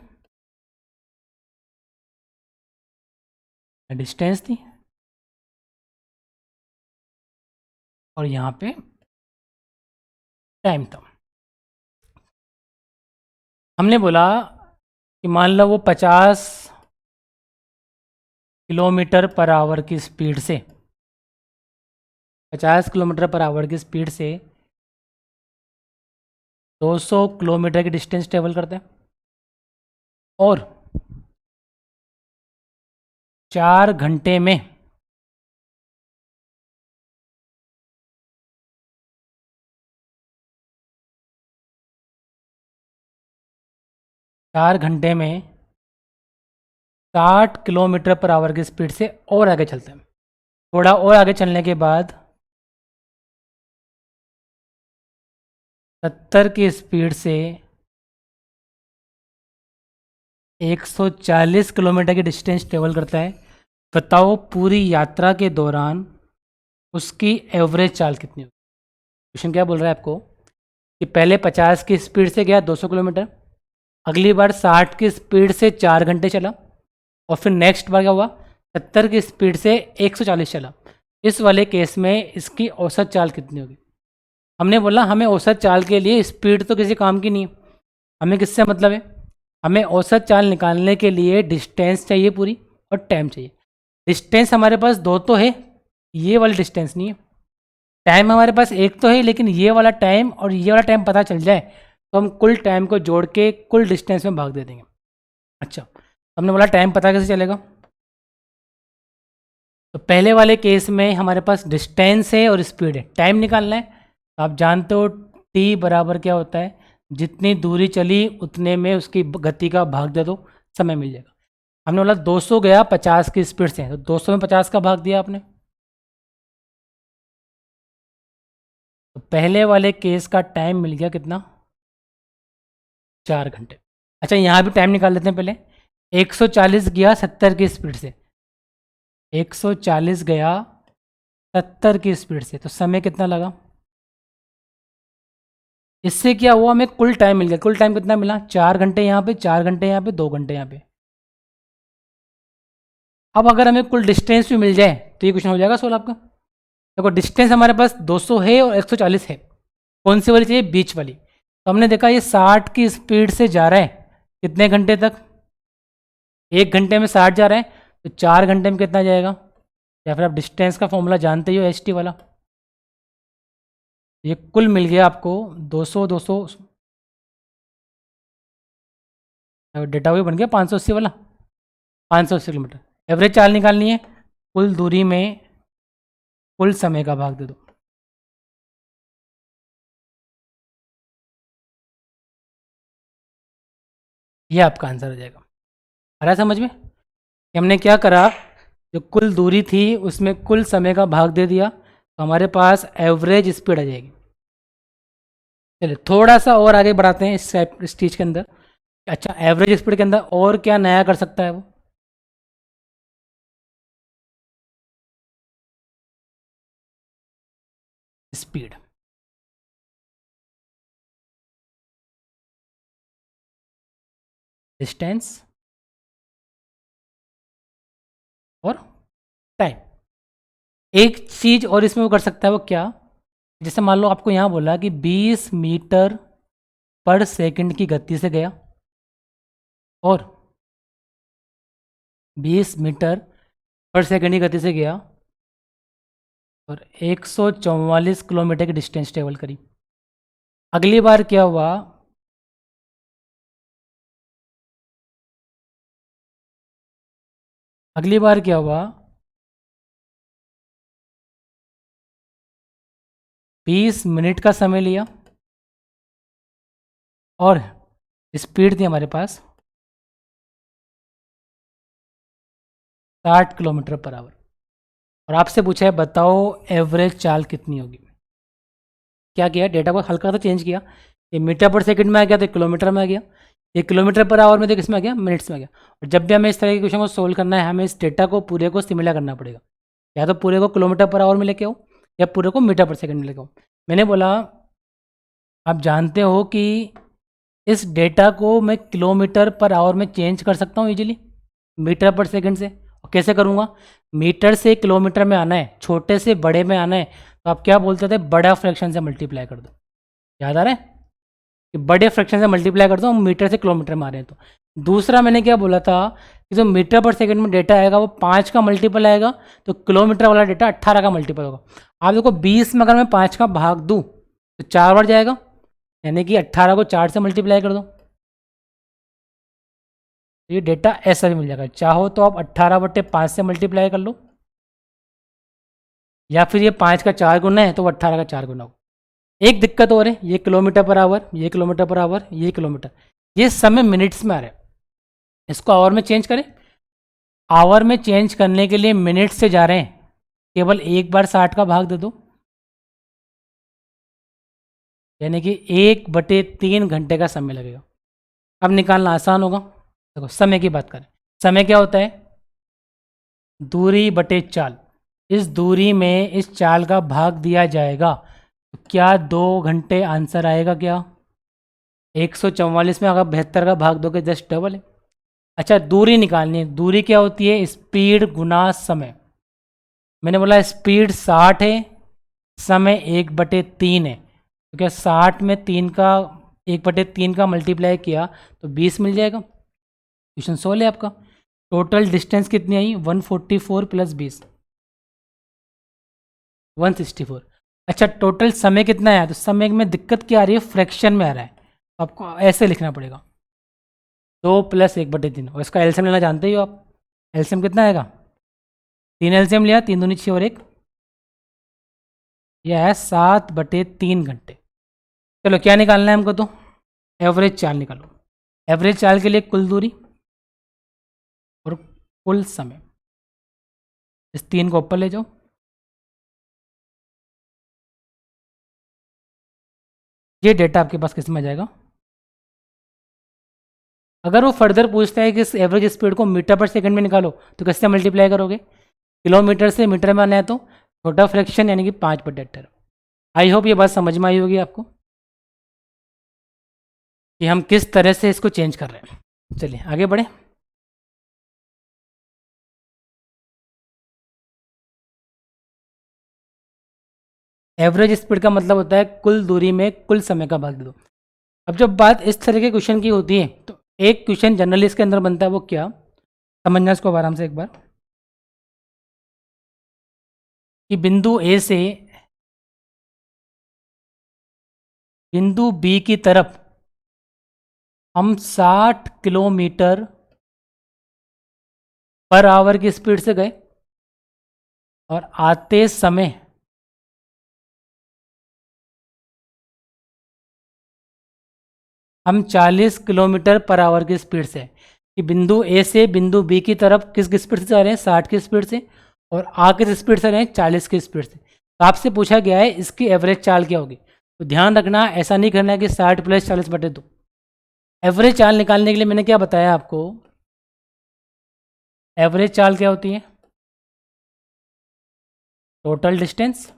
डिस्टेंस थी, और यहाँ पे टाइम था। हमने बोला कि मान लो वो 50 किलोमीटर पर आवर की स्पीड से, 50 किलोमीटर पर आवर की स्पीड से 200 किलोमीटर की डिस्टेंस ट्रेवल करते हैं और 4 घंटे में 60 किलोमीटर पर आवर की स्पीड से और आगे चलते हैं। थोड़ा और आगे चलने के बाद 70 की स्पीड से 140 किलोमीटर की डिस्टेंस ट्रेवल करता है। बताओ पूरी यात्रा के दौरान उसकी एवरेज चाल कितनी होगी। क्वेश्चन क्या बोल रहा है आपको कि पहले 50 की स्पीड से गया 200 किलोमीटर, अगली बार 60 की स्पीड से 4 घंटे चला और फिर नेक्स्ट बार क्या हुआ 70 की स्पीड से 140 चला। इस वाले केस में इसकी औसत चाल कितनी होगी। हमने बोला हमें औसत चाल के लिए स्पीड तो किसी काम की नहीं है, हमें किससे मतलब है, हमें औसत चाल निकालने के लिए डिस्टेंस चाहिए पूरी और टाइम चाहिए। डिस्टेंस हमारे पास दो तो है, ये वाली डिस्टेंस नहीं है। टाइम हमारे पास एक तो है लेकिन ये वाला टाइम और ये वाला टाइम पता चल जाए तो हम कुल टाइम को जोड़ के कुल डिस्टेंस में भाग दे देंगे। अच्छा, हमने बोला टाइम पता कैसे चलेगा। तो पहले वाले केस में हमारे पास डिस्टेंस है और स्पीड है, टाइम निकालना है। तो आप जानते हो टी बराबर क्या होता है, जितनी दूरी चली उतने में उसकी गति का भाग दे दो, समय मिल जाएगा। हमने बोला 200 गया 50 की स्पीड से, तो 200 में 50 का भाग दिया आपने। तो पहले वाले केस का टाइम मिल गया कितना, 4 घंटे। अच्छा यहाँ भी टाइम निकाल लेते हैं पहले। 140 गया 70 की स्पीड से, 140 गया 70 की स्पीड से, तो समय कितना लगा। इससे क्या हुआ, हमें कुल टाइम मिल गया। कुल टाइम कितना मिला, 4 घंटे यहाँ पे, 4 घंटे यहाँ पे, 2 घंटे यहाँ पे। अब अगर हमें कुल डिस्टेंस भी मिल जाए तो ये क्वेश्चन हो जाएगा सोल्व आपका। देखो डिस्टेंस हमारे पास 200 है और 140 है, कौन सी वाली चाहिए, बीच वाली। तो हमने देखा ये 60 की स्पीड से जा रहा है कितने घंटे तक, 1 घंटे में 60 जा रहा है, तो 4 घंटे में कितना जाएगा। या फिर आप डिस्टेंस का फॉर्मूला जानते ही हो, एच टी वाला। ये कुल मिल गया आपको 200 200, डेटा भी बन गया 580 वाला, 580 किलोमीटर। एवरेज चाल निकालनी है, कुल दूरी में कुल समय का भाग दे दो। ये आपका आंसर हो जाएगा। आ रहा है समझ में कि हमने क्या करा, जो कुल दूरी थी उसमें कुल समय का भाग दे दिया, तो हमारे पास एवरेज स्पीड आ जाएगी। चलिए थोड़ा सा और आगे बढ़ाते हैं इस चीज़ के अंदर। अच्छा एवरेज स्पीड के अंदर और क्या नया कर सकता है वो, स्पीड, डिस्टेंस और टाइम। एक चीज़ और इसमें वो कर सकता है, वो क्या, जैसे मान लो आपको यहाँ बोला कि 20 मीटर पर सेकंड की गति से गया और 20 मीटर पर सेकंड की गति से गया और 144 किलोमीटर की डिस्टेंस ट्रेवल करी। अगली बार क्या हुआ, अगली बार क्या हुआ, 20 मिनट का समय लिया और स्पीड थी हमारे पास 60 किलोमीटर पर आवर। और आपसे पूछा है बताओ एवरेज चाल कितनी होगी। क्या किया, डेटा को हल्का सा चेंज किया, ये मीटर पर सेकंड में आ गया तो किलोमीटर में आ गया, ये किलोमीटर पर आवर में तो किस में आ गया, मिनट्स में आ गया। और जब भी हमें इस तरह के क्वेश्चन को सोल्व करना है, हमें इस डेटा को पूरे को सिमिलर करना पड़ेगा। या तो पूरे को किलोमीटर पर आवर में लेके आओ या पूरे को मीटर पर सेकंड में लेके आओ। मैंने बोला आप जानते हो कि इस डेटा को मैं किलोमीटर पर आवर में चेंज कर सकता हूँ इजीली मीटर पर सेकंड से। और कैसे करूँगा, मीटर से किलोमीटर में आना है, छोटे से बड़े में आना है, तो आप क्या बोलते थे, बड़ा फ्रैक्शन से मल्टीप्लाई कर दो। याद आ रहा है कि बड़े फ्रैक्शन से मल्टीप्लाई कर दो, हम मीटर से किलोमीटर में आ रहे हैं। तो दूसरा मैंने क्या बोला था कि जो मीटर पर सेकंड में डेटा आएगा वो 5 का मल्टीपल आएगा, तो किलोमीटर वाला डेटा 18 का मल्टीपल होगा। आप देखो 20 में अगर मैं 5 का भाग दूँ तो 4 बार जाएगा, यानी कि 18 को 4 से मल्टीप्लाई कर दो, तो ये डेटा ऐसा भी मिल जाएगा। चाहो तो आप 18/5 से मल्टीप्लाई कर लो, या फिर ये 5 का 4 गुना है तो वो 18 का 4 गुना हो। एक दिक्कत और है, ये किलोमीटर पर आवर, ये किलोमीटर पर आवर, ये किलोमीटर, ये समय मिनट्स में आ रहा है। इसको आवर में चेंज करें, आवर में चेंज करने के लिए मिनट से जा रहे हैं, केवल एक बार 60 का भाग दे दो, यानी कि 1/3 घंटे का समय लगेगा। अब निकालना आसान होगा। देखो समय की बात करें, समय क्या होता है, दूरी बटे चाल। इस दूरी में इस चाल का भाग दिया जाएगा, तो क्या 2 घंटे आंसर आएगा क्या? 144 में अगर 72 का भाग दोगे जस्ट डबल है। अच्छा, दूरी निकालनी है। दूरी क्या होती है, स्पीड गुना समय। मैंने बोला स्पीड 60 है, समय 1/3 है, तो क्या 60 में 3 का 1/3 का मल्टीप्लाई किया तो 20 मिल जाएगा। क्वेश्चन सोल्व है आपका। टोटल डिस्टेंस कितनी आई, 144 प्लस 20, 164। अच्छा, टोटल समय कितना आया, तो समय में दिक्कत क्या आ रही है, फ्रैक्शन में आ रहा है, तो आपको ऐसे लिखना पड़ेगा, 2 + 1/3। और इसका एलसीएम लेना जानते ही हो आप, एलसीएम कितना आएगा, 3 एलसीएम लिया, 3 दूनी 6 और 1, यह है 7/3 घंटे। चलो क्या निकालना है हमको, तो एवरेज चाल निकालो। एवरेज चाल के लिए कुल दूरी और कुल समय, इस 3 को ऊपर ले जाओ। ये डेटा आपके पास किस में आ जाएगा। अगर वो फर्दर पूछता है कि इस एवरेज स्पीड को मीटर पर सेकंड में निकालो, तो किससे मल्टीप्लाई करोगे, किलोमीटर से मीटर में आना है तो छोटा फ्रैक्शन यानी कि 5/18। आई होप ये बात समझ में आई होगी आपको कि हम किस तरह से इसको चेंज कर रहे हैं। चलिए आगे बढ़े। एवरेज स्पीड का मतलब होता है कुल दूरी में कुल समय का भाग दे दो। अब जब बात इस तरह के क्वेश्चन की होती है, तो एक क्वेश्चन जनरली इसके अंदर बनता है, वो क्या, समझना इसको आराम से एक बार, कि बिंदु ए से बिंदु बी की तरफ हम 60 किलोमीटर पर आवर की स्पीड से गए और आते समय हम 40 किलोमीटर पर आवर की स्पीड से, कि बिंदु ए से बिंदु बी की तरफ किस स्पीड से जा रहे हैं, 60 की स्पीड से, और आ किस स्पीड से रहे हैं, 40 की स्पीड से। तो आपसे पूछा गया है इसकी एवरेज चाल क्या होगी। तो ध्यान रखना, ऐसा नहीं करना है कि 60 + 40/2। एवरेज चाल निकालने के लिए मैंने क्या बताया आपको, एवरेज चाल क्या होती है, टोटल डिस्टेंस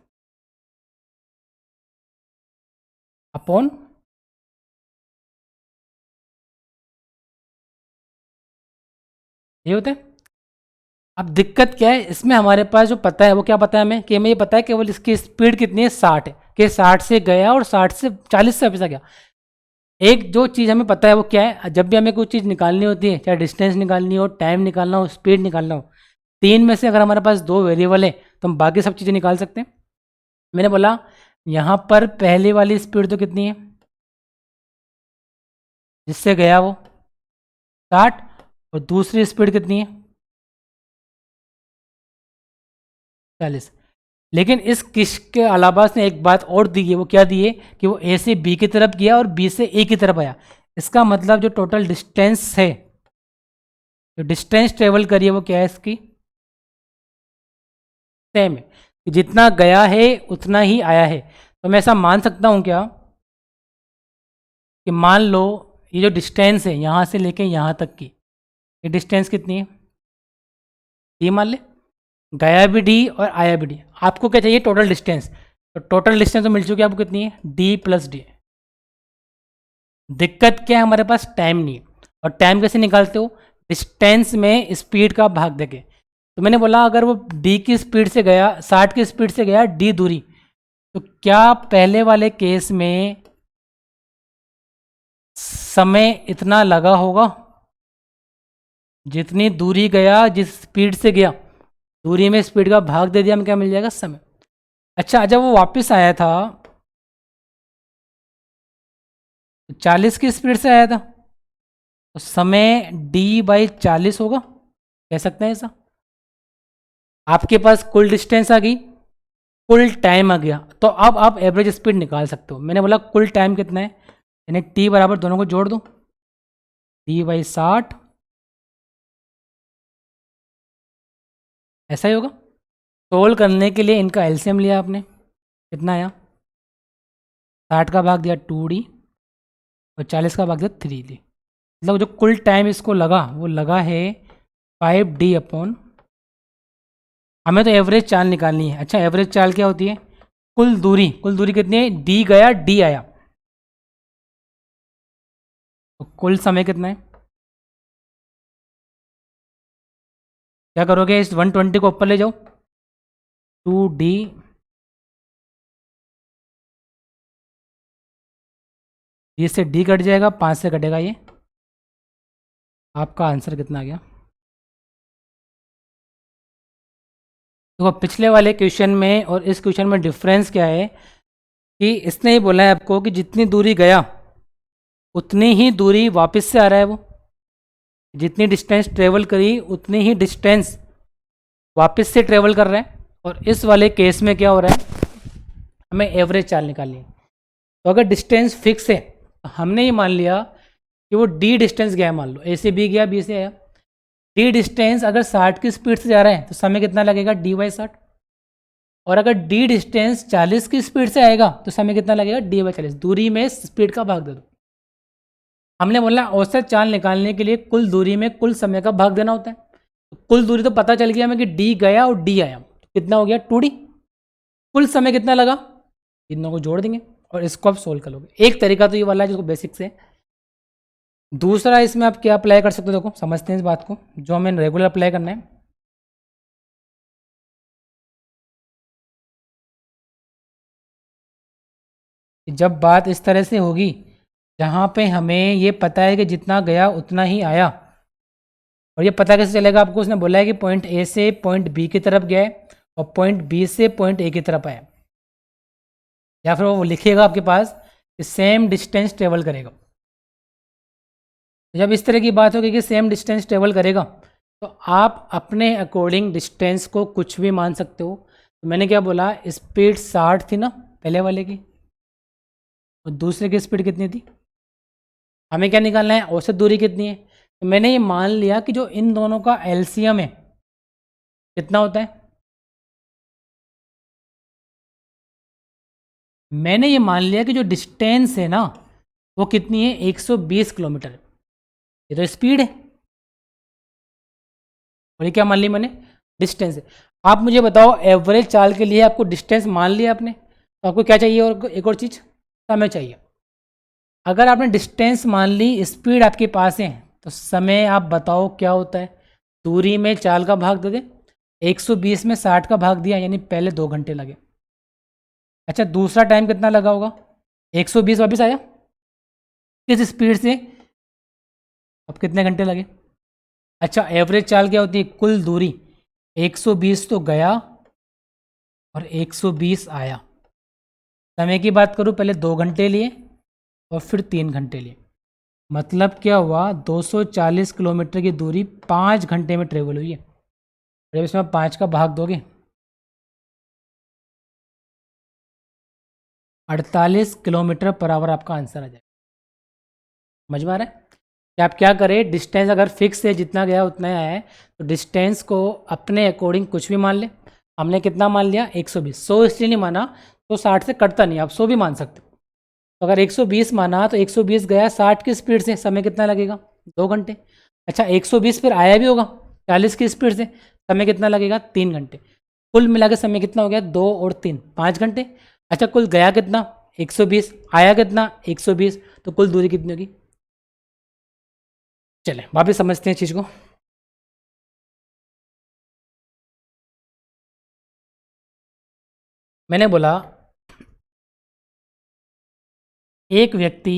अपॉन ये होता है। अब दिक्कत क्या है इसमें, हमारे पास जो पता है वो क्या पता है हमें, कि हमें ये पता है केवल इसकी स्पीड कितनी है, 60 है, कि 60 से गया और 60 से 40 से वापस आ गया। एक जो चीज़ हमें पता है वो क्या है, जब भी हमें कोई चीज़ निकालनी होती है, चाहे डिस्टेंस निकालनी हो, टाइम निकालना हो, स्पीड निकालना हो, 3 में से अगर हमारे पास 2 वेरिएबल है तो हम बाकी सब चीज़ें निकाल सकते हैं। मैंने बोला यहाँ पर पहले वाली स्पीड तो कितनी है, जिससे गया वो 60, और दूसरी स्पीड कितनी है, 40। लेकिन इस किस के अलावा उसने एक बात और दी है, वो क्या दी है, कि वो ए से बी की तरफ गया और बी से ए की तरफ आया। इसका मतलब जो टोटल डिस्टेंस है, जो डिस्टेंस ट्रेवल करी है, वो क्या है इसकी, सेम है, कि जितना गया है उतना ही आया है। तो मैं ऐसा मान सकता हूँ क्या, कि मान लो ये जो डिस्टेंस है यहाँ से लेके यहाँ तक की, ये डिस्टेंस कितनी है, ये मान ले, गया भी डी और आया भी डी। आपको क्या चाहिए, टोटल डिस्टेंस। तो टोटल डिस्टेंस तो मिल चुकी है आपको, कितनी है, डी प्लस डी। दिक्कत क्या है, हमारे पास टाइम नहीं है। और टाइम कैसे निकालते हो, डिस्टेंस में स्पीड का भाग देके। तो मैंने बोला अगर वो डी की स्पीड से गया, 60 की स्पीड से गया डी दूरी, तो क्या पहले वाले केस में समय इतना लगा होगा, जितनी दूरी गया, जिस स्पीड से गया, दूरी में स्पीड का भाग दे दिया, हमें क्या मिल जाएगा, समय। अच्छा, जब वो वापस आया था, तो 40 की स्पीड से आया था, तो समय d/40 होगा, कह सकते हैं ऐसा। आपके पास कुल डिस्टेंस आ गई, कुल टाइम आ गया, तो अब आप एवरेज स्पीड निकाल सकते हो। मैंने बोला कुल टाइम कितना है, यानी t बराबर दोनों को जोड़ दो, d/60, ऐसा ही होगा। सोल्व करने के लिए इनका एलसीएम लिया आपने, कितना आया, 60 का भाग दिया 2d और 40 का भाग दिया 3d। मतलब जो कुल टाइम इसको लगा वो लगा है 5d/। हमें तो एवरेज चाल निकालनी है। अच्छा, एवरेज चाल क्या होती है, कुल दूरी, कुल दूरी कितनी है, d गया d आया, तो कुल समय कितना है। क्या करोगे, इस 120 को ऊपर ले जाओ, 2d, ये से d कट जाएगा, 5 से कटेगा ये, आपका आंसर कितना आ गया। देखो पिछले वाले क्वेश्चन में और इस क्वेश्चन में डिफरेंस क्या है कि इसने ही बोला है आपको कि जितनी दूरी गया उतनी ही दूरी वापस से आ रहा है वो, जितनी डिस्टेंस ट्रेवल करी उतनी ही डिस्टेंस वापस से ट्रेवल कर रहा है। और इस वाले केस में क्या हो रहा है, हमें एवरेज चाल निकालनी है। तो अगर डिस्टेंस फिक्स है तो हमने ये मान लिया कि वो डी डिस्टेंस गया है, मान लो ए से बी गया, बी से आया। डी डिस्टेंस अगर 60 की स्पीड से जा रहा है तो समय कितना लगेगा, d/60। और अगर डी डिस्टेंस 40 की स्पीड से आएगा तो समय कितना लगेगा, d/40। दूरी में स्पीड का भाग दे दो। हमने बोला औसत चाल निकालने के लिए कुल दूरी में कुल समय का भाग देना होता है। तो कुल दूरी तो पता चल गया हमें कि d गया और d आया, तो कितना हो गया 2d। कुल समय कितना लगा, इन दोनों को जोड़ देंगे और इसको आप सोल्व कर लोगे। एक तरीका तो ये वाला है जिसको बेसिक से। दूसरा इसमें आप क्या अप्लाई कर सकते हो, देखो समझते हैं इस बात को, जो हमें रेगुलर अप्लाई करना है। जब बात इस तरह से होगी जहाँ पे हमें ये पता है कि जितना गया उतना ही आया, और ये पता कैसे चलेगा आपको, उसने बोला है कि पॉइंट ए से पॉइंट बी की तरफ गया है और पॉइंट बी से पॉइंट ए की तरफ आया, या फिर वो लिखेगा आपके पास कि सेम डिस्टेंस ट्रेवल करेगा। जब इस तरह की बात होगी कि सेम डिस्टेंस ट्रेवल करेगा तो आप अपने अकॉर्डिंग डिस्टेंस को कुछ भी मान सकते हो। तो मैंने क्या बोला, स्पीड 60 थी ना पहले वाले की, और दूसरे की स्पीड कितनी थी, हमें क्या निकालना है, औसत दूरी कितनी है। तो मैंने ये मान लिया कि जो इन दोनों का एलसीएम है कितना होता है, मैंने ये मान लिया कि जो डिस्टेंस है ना वो कितनी है, 120 किलोमीटर। ये तो स्पीड है और ये क्या मान ली मैंने, डिस्टेंस है। आप मुझे बताओ एवरेज चाल के लिए आपको डिस्टेंस मान लिया आपने, तो आपको क्या चाहिए, और एक और चीज़, समय चाहिए। अगर आपने डिस्टेंस मान ली, स्पीड आपके पास है, तो समय आप बताओ क्या होता है, दूरी में चाल का भाग दे दे, 120 में 60 का भाग दिया, यानी पहले 2 घंटे लगे। अच्छा, दूसरा टाइम कितना लगा होगा, 120 वापस आया किस स्पीड से, अब कितने घंटे लगे। अच्छा, एवरेज चाल क्या होती है, कुल दूरी, 120 तो गया और 120 आया। समय की बात करूँ, पहले 2 घंटे लिए और फिर 3 घंटे लिए, मतलब क्या हुआ, 240 किलोमीटर की दूरी 5 घंटे में ट्रेवल हुई है। जब इसमें आप 5 का भाग दोगे, 48 किलोमीटर पर आवर आपका आंसर आ जाएगा। समझ में आ रहा है कि आप क्या करें, डिस्टेंस अगर फिक्स है, जितना गया उतना ही आया है, तो डिस्टेंस को अपने अकॉर्डिंग कुछ भी मान ले। हमने कितना मान लिया, 120। 100 इसलिए नहीं माना तो 60 से कटता नहीं, आप 100 भी मान सकते हो। तो अगर 120 माना तो 120 गया 60 की स्पीड से, समय कितना लगेगा, 2 घंटे। अच्छा, 120 फिर आया भी होगा 40 की स्पीड से, समय कितना लगेगा, 3 घंटे। कुल मिला के समय कितना हो गया, 2 और 3, 5 घंटे। अच्छा, कुल गया कितना, 120, आया कितना, 120, तो कुल दूरी कितनी होगी। चले वापस समझते हैं चीज़ को। मैंने बोला एक व्यक्ति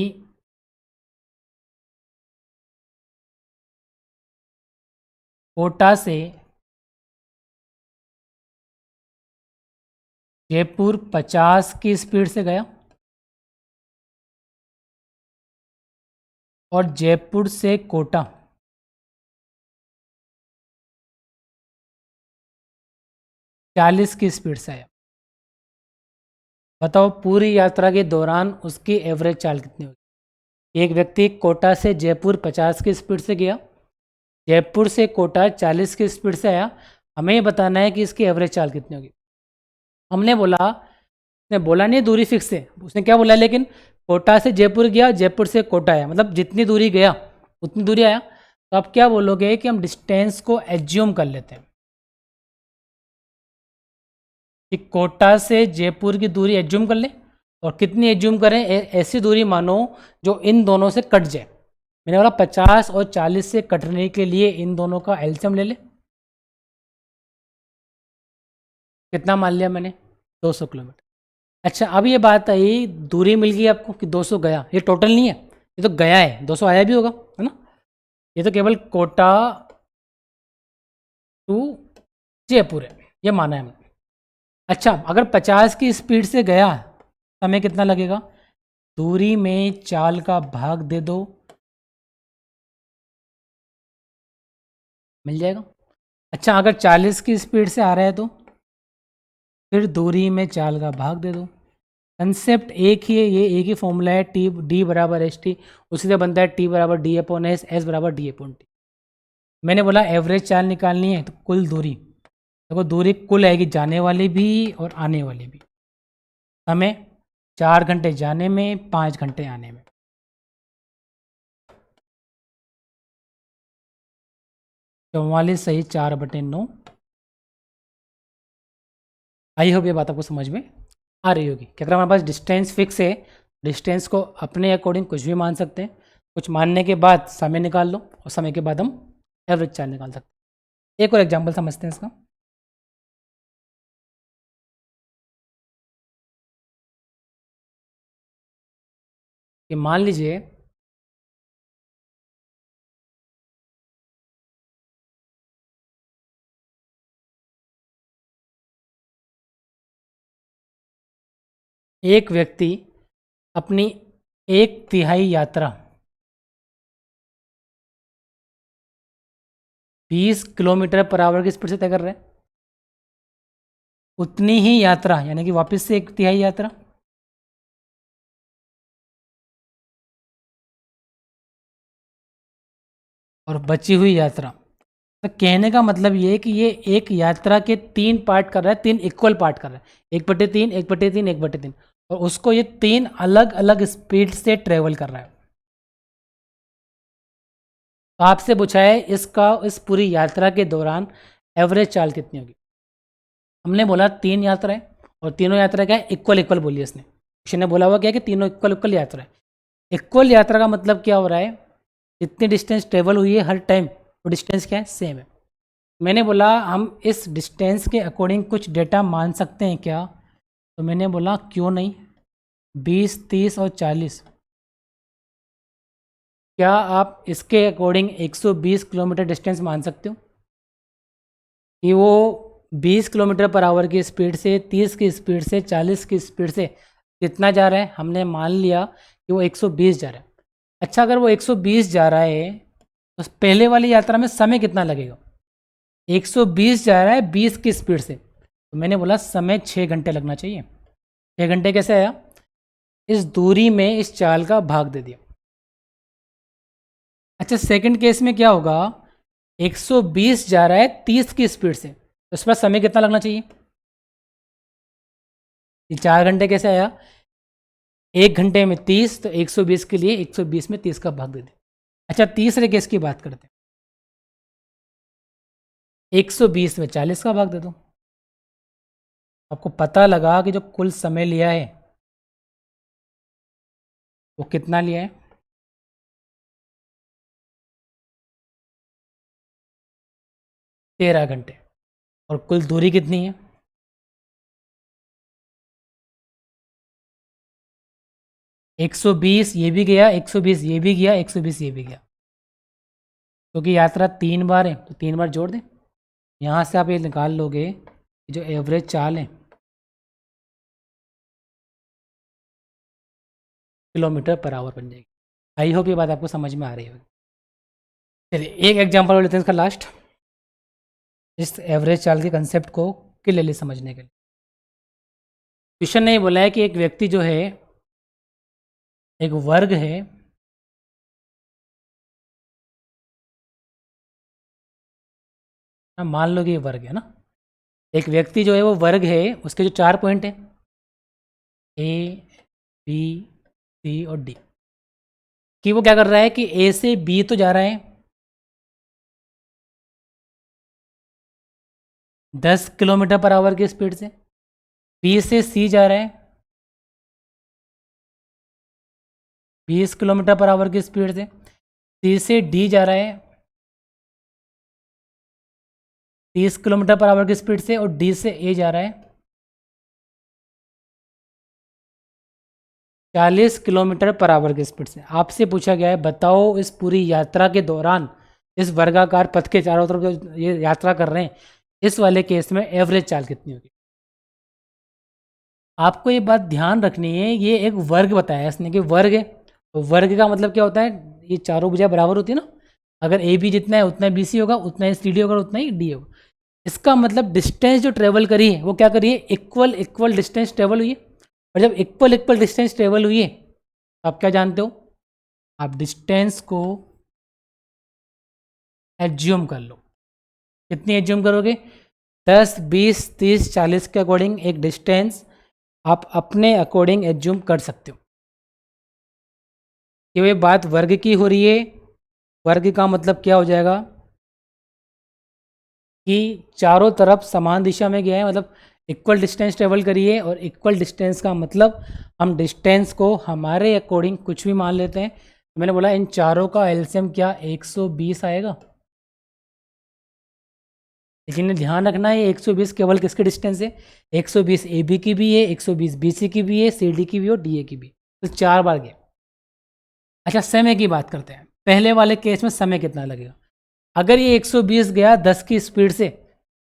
कोटा से जयपुर 50 की स्पीड से गया, और जयपुर से कोटा 40 की स्पीड से आया, बताओ पूरी यात्रा के दौरान उसकी एवरेज चाल कितनी होगी। एक व्यक्ति कोटा से जयपुर 50 की स्पीड से गया, जयपुर से कोटा 40 की स्पीड से आया, हमें ये बताना है कि इसकी एवरेज चाल कितनी होगी। हमने बोला, उसने बोला नहीं दूरी फिक्स है, उसने क्या बोला, लेकिन कोटा से जयपुर गया, जयपुर से कोटा आया, मतलब जितनी दूरी गया उतनी दूरी आया। तो आप क्या बोलोगे कि हम डिस्टेंस को एज्यूम कर लेते हैं कि कोटा से जयपुर की दूरी एज्यूम कर ले, और कितनी एज्यूम करें, ऐसी दूरी मानो जो इन दोनों से कट जाए। मैंने बोला 50 और 40 से कटने के लिए इन दोनों का एलसीएम ले ले। कितना मान लिया मैंने, 200 किलोमीटर। अच्छा, अब ये बात आई, दूरी मिल गई आपको कि 200 गया, ये टोटल नहीं है, ये तो गया है, 200 आया भी होगा, है ना। ये तो केवल कोटा टू जयपुर है, ये माना है हमने। अच्छा, अगर 50 की स्पीड से गया, समय कितना लगेगा, दूरी में चाल का भाग दे दो, मिल जाएगा। अच्छा, अगर 40 की स्पीड से आ रहा है तो फिर दूरी में चाल का भाग दे दो। कंसेप्ट एक ही है, ये एक ही फॉर्मूला है, टी डी बराबर एस टी, उसी से बनता है टी बराबर डी अपॉन एस, एस बराबर डी अपॉन टी। मैंने बोला एवरेज चाल निकालनी है तो कुल दूरी, देखो दूरी कुल आएगी जाने वाली भी और आने वाली भी। हमें 4 घंटे जाने में, 5 घंटे आने में, 44 सही 4/9। आई होप ये बात आपको समझ में आ रही होगी कि अगर हमारे पास डिस्टेंस फिक्स है, डिस्टेंस को अपने अकॉर्डिंग कुछ भी मान सकते हैं, कुछ मानने के बाद समय निकाल लो, और समय के बाद हम एवरेज चाल निकाल सकते हैं। एक और एग्जांपल समझते हैं इसका। कि मान लीजिए एक व्यक्ति अपनी 1/3 यात्रा 20 किलोमीटर पर आवर की स्पीड से तय कर रहे हैं, उतनी ही यात्रा यानी कि वापस से 1/3 यात्रा और बची हुई यात्रा। तो कहने का मतलब ये है कि ये एक यात्रा के 3 पार्ट कर रहा है, 3 इक्वल पार्ट कर रहा है, 1/3, 1/3, 1/3, और उसको ये 3 अलग अलग स्पीड से ट्रेवल कर रहा है। तो आपसे पूछा है इसका इस पूरी यात्रा के दौरान एवरेज चाल कितनी होगी। हमने बोला 3 यात्रा है, और तीनों यात्रा क्या है, इक्वल इक्वल बोली इसने, क्वेश्चन ने बोला हुआ क्या है कि तीनों इक्वल इक्वल यात्रा है। इक्वल यात्रा का मतलब क्या हो रहा है, जितनी डिस्टेंस ट्रेवल हुई है हर टाइम वो डिस्टेंस क्या है, सेम है। मैंने बोला हम इस डिस्टेंस के अकॉर्डिंग कुछ डेटा मान सकते हैं क्या, तो मैंने बोला क्यों नहीं, 20, 30 और 40, क्या आप इसके अकॉर्डिंग 120 किलोमीटर डिस्टेंस मान सकते हो कि वो 20 किलोमीटर पर आवर की स्पीड से, 30 की स्पीड से, 40 की स्पीड से कितना जा रहा है। हमने मान लिया कि वो 120 जा रहा है। अच्छा, अगर वो 120 जा रहा है तो पहले वाली यात्रा में समय कितना लगेगा, 120 जा रहा है 20 की स्पीड से, तो मैंने बोला समय 6 घंटे लगना चाहिए। 6 घंटे कैसे आया, इस दूरी में इस चाल का भाग दे दिया। अच्छा, सेकंड केस में क्या होगा, 120 जा रहा है 30 की स्पीड से, तो इस पर समय कितना लगना चाहिए, ये 4 घंटे कैसे आया, 1 घंटे में 30, तो 120 के लिए 120 में 30 का भाग दे दें। अच्छा, तीसरे केस की बात करते हैं, 120 में 40 का भाग दे दो, आपको पता लगा कि जो कुल समय लिया है वो कितना लिया है, 13 घंटे, और कुल दूरी कितनी है, 120 ये भी गया, 120 ये भी गया, 120 ये भी गया, क्योंकि यात्रा 3 बार है तो 3 बार जोड़ दें। यहाँ से आप ये निकाल लोगे कि जो एवरेज चाल है किलोमीटर पर आवर बन जाएगी। आई होप ये बात आपको समझ में आ रही होगी। चलिए एक एग्जाम्पल और लेते हैं इसका लास्ट, इस एवरेज चाल के कंसेप्ट को क्लियरली समझने के लिए। क्वेश्चन ने ये बोला है कि एक व्यक्ति जो है, एक वर्ग है, मान लो कि ये वर्ग है ना, एक व्यक्ति जो है वो वर्ग है, उसके जो 4 पॉइंट है ए बी सी और डी, कि वो क्या कर रहा है कि ए से बी तो जा रहा है 10 किलोमीटर पर आवर की स्पीड से, बी से सी जा रहा है 20 किलोमीटर पर आवर की स्पीड से, सी से डी जा रहा है 30 किलोमीटर पर आवर की स्पीड से, और डी से ए जा रहा है 40 किलोमीटर पर आवर की स्पीड से। आपसे पूछा गया है बताओ इस पूरी यात्रा के दौरान इस वर्गाकार पथ के चारों तरफ जो ये यात्रा कर रहे हैं, इस वाले केस में एवरेज चाल कितनी होगी। आपको ये बात ध्यान रखनी है, ये एक वर्ग बताया इसने कि वर्ग है, तो वर्ग का मतलब क्या होता है, ये चारों भुजा बराबर होती है ना, अगर ए बी जितना है उतना बी सी होगा, उतना ही सी डी होगा, उतना ही डी होगा। इसका मतलब डिस्टेंस जो ट्रेवल करी है वो क्या करी है, इक्वल इक्वल डिस्टेंस ट्रेवल हुई है, और जब इक्वल इक्वल डिस्टेंस ट्रेवल हुई है तो आप क्या जानते हो, आप डिस्टेंस को एज्यूम कर लो। कितनी एज्यूम करोगे, 10 20 30 40 के अकॉर्डिंग एक डिस्टेंस आप अपने अकॉर्डिंग एज्यूम कर सकते हो कि वे बात वर्ग की हो रही है। वर्ग का मतलब क्या हो जाएगा कि चारों तरफ समान दिशा में गया है, मतलब इक्वल डिस्टेंस ट्रेवल करिए, और इक्वल डिस्टेंस का मतलब हम डिस्टेंस को हमारे अकॉर्डिंग कुछ भी मान लेते हैं। तो मैंने बोला इन चारों का एलसीएम क्या 120 आएगा, लेकिन ध्यान रखना है 120 केवल किसके डिस्टेंस है, 120 ए बी की भी है, 120 बी सी की भी है, सी डी की भी और डी ए की भी, तो 4 बार गया। अच्छा समय की बात करते हैं, पहले वाले केस में समय कितना लगेगा, अगर ये 120 गया 10 की स्पीड से,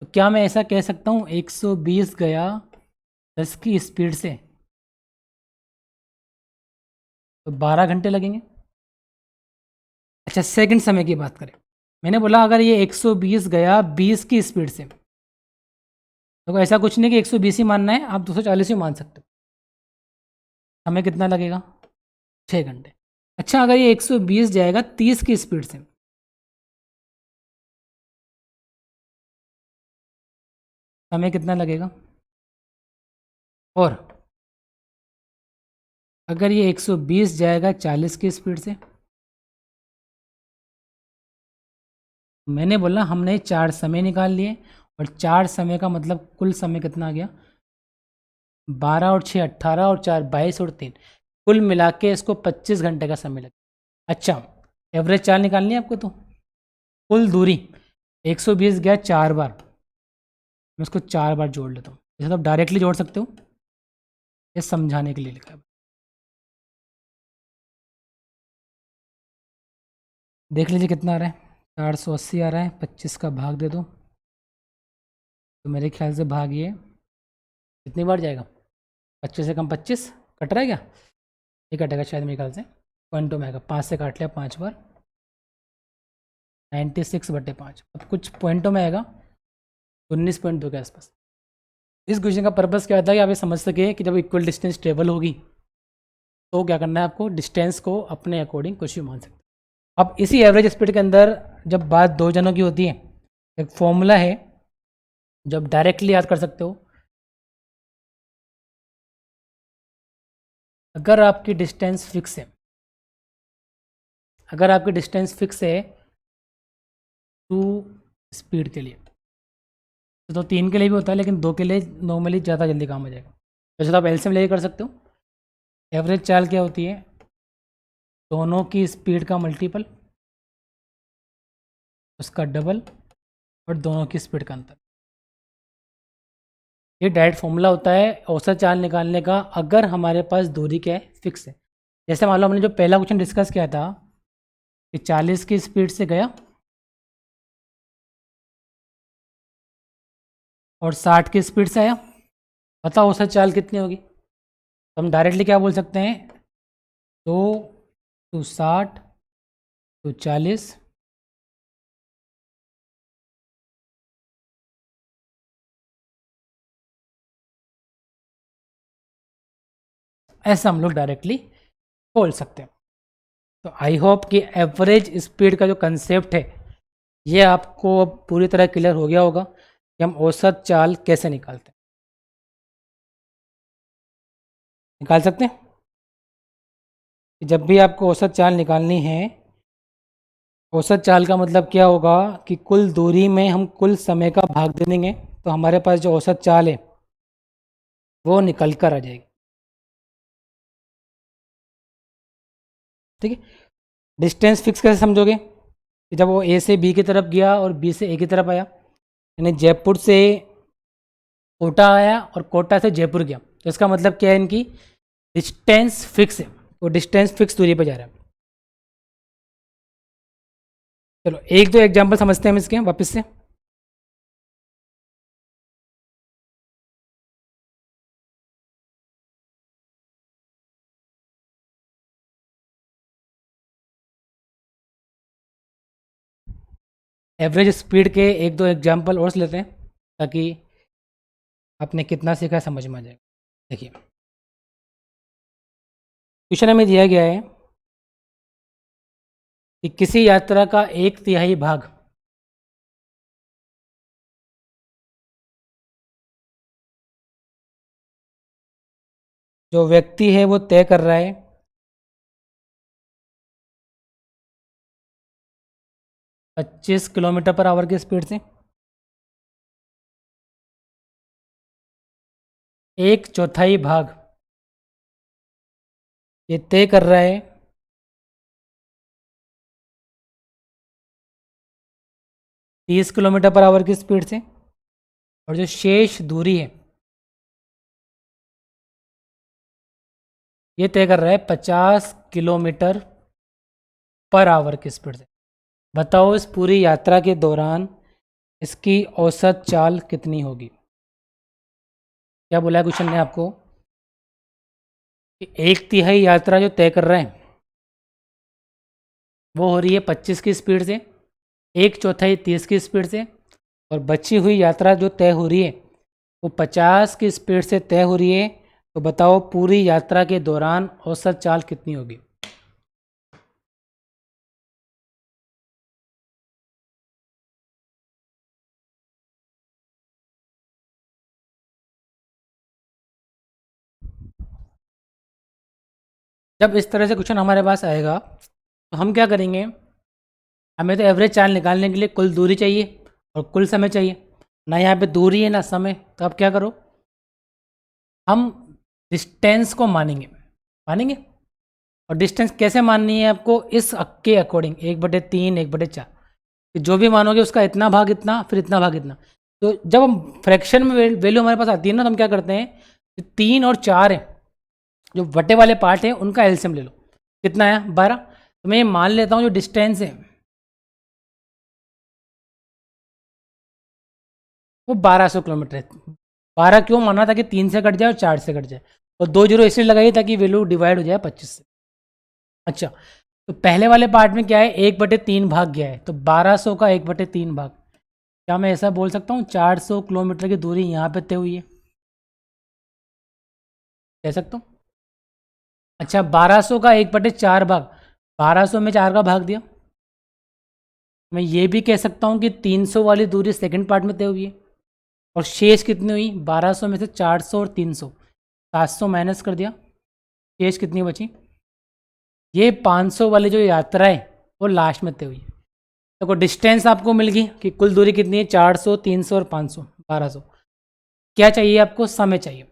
तो क्या मैं ऐसा कह सकता हूँ 120 गया 10 की स्पीड से तो 12 घंटे लगेंगे। अच्छा सेकंड समय की बात करें, मैंने बोला अगर ये 120 गया 20 की स्पीड से, तो ऐसा कुछ नहीं कि 120 ही मानना है, आप 240 ही मान सकते हो। समय कितना लगेगा, 6 घंटे। अच्छा अगर ये 120 जाएगा 30 की स्पीड से, समय कितना लगेगा, और अगर ये 120 जाएगा 40 की स्पीड से, मैंने बोला हमने 4 समय निकाल लिए, और 4 समय का मतलब कुल समय कितना आ गया, 12 और 6 18 और 4 22 और 3, कुल मिला के इसको 25 घंटे का समय लगा। अच्छा एवरेज चाल निकालनी है आपको, तो कुल दूरी 120 गया 4 बार, मैं इसको 4 बार जोड़ लेता हूँ, जैसे तो आप डायरेक्टली जोड़ सकते हो, ये समझाने के लिए लिखा है। देख लीजिए कितना आ रहा है, 480 आ रहा है, 25 का भाग दे दो, तो मेरे ख्याल से भाग ये कितनी बार जाएगा, 25 से कम 25 कट रहा है क्या, ये कटेगा शायद मेरे ख्याल से, पॉइंटों में आएगा, 5 से काट लिया 5 बार, 96/5, अब कुछ पॉइंटों में आएगा 19.2 के आसपास। इस क्वेश्चन का पर्पस क्या होता है कि आप ये समझ सके कि जब इक्वल डिस्टेंस ट्रेवल होगी तो क्या करना है आपको, डिस्टेंस को अपने अकॉर्डिंग कुछ भी मान सकते हैं। अब इसी एवरेज स्पीड के अंदर जब बात दो जनों की होती है, एक फॉर्मूला है जब डायरेक्टली याद कर सकते हो, अगर आपकी डिस्टेंस फिक्स है, अगर आपकी डिस्टेंस फिक्स है 2 स्पीड के लिए, तो 3 के लिए भी होता है, लेकिन 2 के लिए नॉर्मली ज़्यादा जल्दी काम हो जाएगा, वैसे तो आप एलसीएम लेके कर सकते हो। एवरेज चाल क्या होती है, दोनों की स्पीड का मल्टीपल, उसका डबल, और दोनों की स्पीड का अंतर। ये डायरेक्ट फॉर्मूला होता है औसत चाल निकालने का, अगर हमारे पास दूरी क्या है, फिक्स है। जैसे मान लो हमने जो पहला क्वेश्चन डिस्कस किया था कि 40 की स्पीड से गया और 60 की स्पीड से आया, बताओ औसत चाल कितनी होगी, तो हम डायरेक्टली क्या बोल सकते हैं, 2 टू 60 टू 40, ऐसा हम लोग डायरेक्टली बोल सकते हैं। तो आई होप कि एवरेज स्पीड का जो कंसेप्ट है ये आपको अब पूरी तरह क्लियर हो गया होगा कि हम औसत चाल कैसे निकालते हैं। निकाल सकते हैं कि जब भी आपको औसत चाल निकालनी है, औसत चाल का मतलब क्या होगा कि कुल दूरी में हम कुल समय का भाग दे देंगे, तो हमारे पास जो औसत चाल है वो निकल कर आ जाएगी। ठीक है। डिस्टेंस फिक्स कैसे समझोगे कि जब वो ए से बी की तरफ गया और बी से ए की तरफ आया, यानी जयपुर से कोटा आया और कोटा से जयपुर गया, तो इसका मतलब क्या है, इनकी डिस्टेंस फिक्स है, वो डिस्टेंस फिक्स दूरी पर जा रहा है। चलो एक दो एग्जाम्पल समझते हैं हम इसके वापस से। एवरेज स्पीड के एक दो एग्जाम्पल और लेते हैं ताकि आपने कितना सीखा है समझ में आ जाएगा। देखिए क्वेश्चन हमें दिया गया है कि किसी यात्रा का एक तिहाई भाग जो व्यक्ति है वो तय कर रहा है 25 किलोमीटर पर आवर की स्पीड से, एक चौथाई भाग ये तय कर रहा है 30 किलोमीटर पर आवर की स्पीड से, और जो शेष दूरी है ये तय कर रहा है 50 किलोमीटर पर आवर की स्पीड से। बताओ इस पूरी यात्रा के दौरान इसकी औसत चाल कितनी होगी। क्या बोला है क्वेश्चन ने आपको कि एक तिहाई यात्रा जो तय कर रहे हैं वो हो रही है 25 की स्पीड से, एक चौथाई 30 की स्पीड से, और बची हुई यात्रा जो तय हो रही है वो 50 की स्पीड से तय हो रही है। तो बताओ पूरी यात्रा के दौरान औसत चाल कितनी होगी। जब इस तरह से क्वेश्चन हमारे पास आएगा तो हम क्या करेंगे, हमें तो एवरेज चाल निकालने के लिए कुल दूरी चाहिए और कुल समय चाहिए, ना यहाँ पे दूरी है ना समय। तो अब क्या करो, हम डिस्टेंस को मानेंगे, मानेंगे। और डिस्टेंस कैसे माननी है आपको, इस के अकॉर्डिंग 1/3 1/4, जो भी मानोगे उसका इतना भाग इतना, फिर इतना भाग इतना। तो जब हम फ्रैक्शन में वैल्यू हमारे पास आती है ना, तो हम क्या करते हैं, 3 और 4 है जो बटे वाले पार्ट है उनका एलसीएम ले लो। कितना है 12। तो मैं ये मान लेता हूँ जो डिस्टेंस है वो 1200 किलोमीटर है। 12 क्यों माना, ताकि 3 से कट जाए और 4 से कट जाए, और 2 जीरो इसलिए लगाइए ताकि वैल्यू डिवाइड हो जाए 25 से। अच्छा, तो पहले वाले पार्ट में क्या है, 1/3 भाग गया है, तो 1200 का 1/3 भाग, क्या मैं ऐसा बोल सकता हूँ 400 किलोमीटर की दूरी यहाँ पे तय हुई है, कह सकता हूँ। अच्छा 1200 का 1/4 भाग, 1200 में 4 का भाग दिया, मैं ये भी कह सकता हूँ कि 300 वाली दूरी सेकंड पार्ट में तय हुई है, और शेष कितनी हुई, 1200 में से 400 और 300, 700 माइनस कर दिया, शेष कितनी बची, ये 500 वाली जो यात्रा है वो लास्ट में तय हुई है। देखो डिस्टेंस आपको मिल गई कि कुल दूरी कितनी है, 400 300 और 500 1200। क्या चाहिए आपको, समय चाहिए।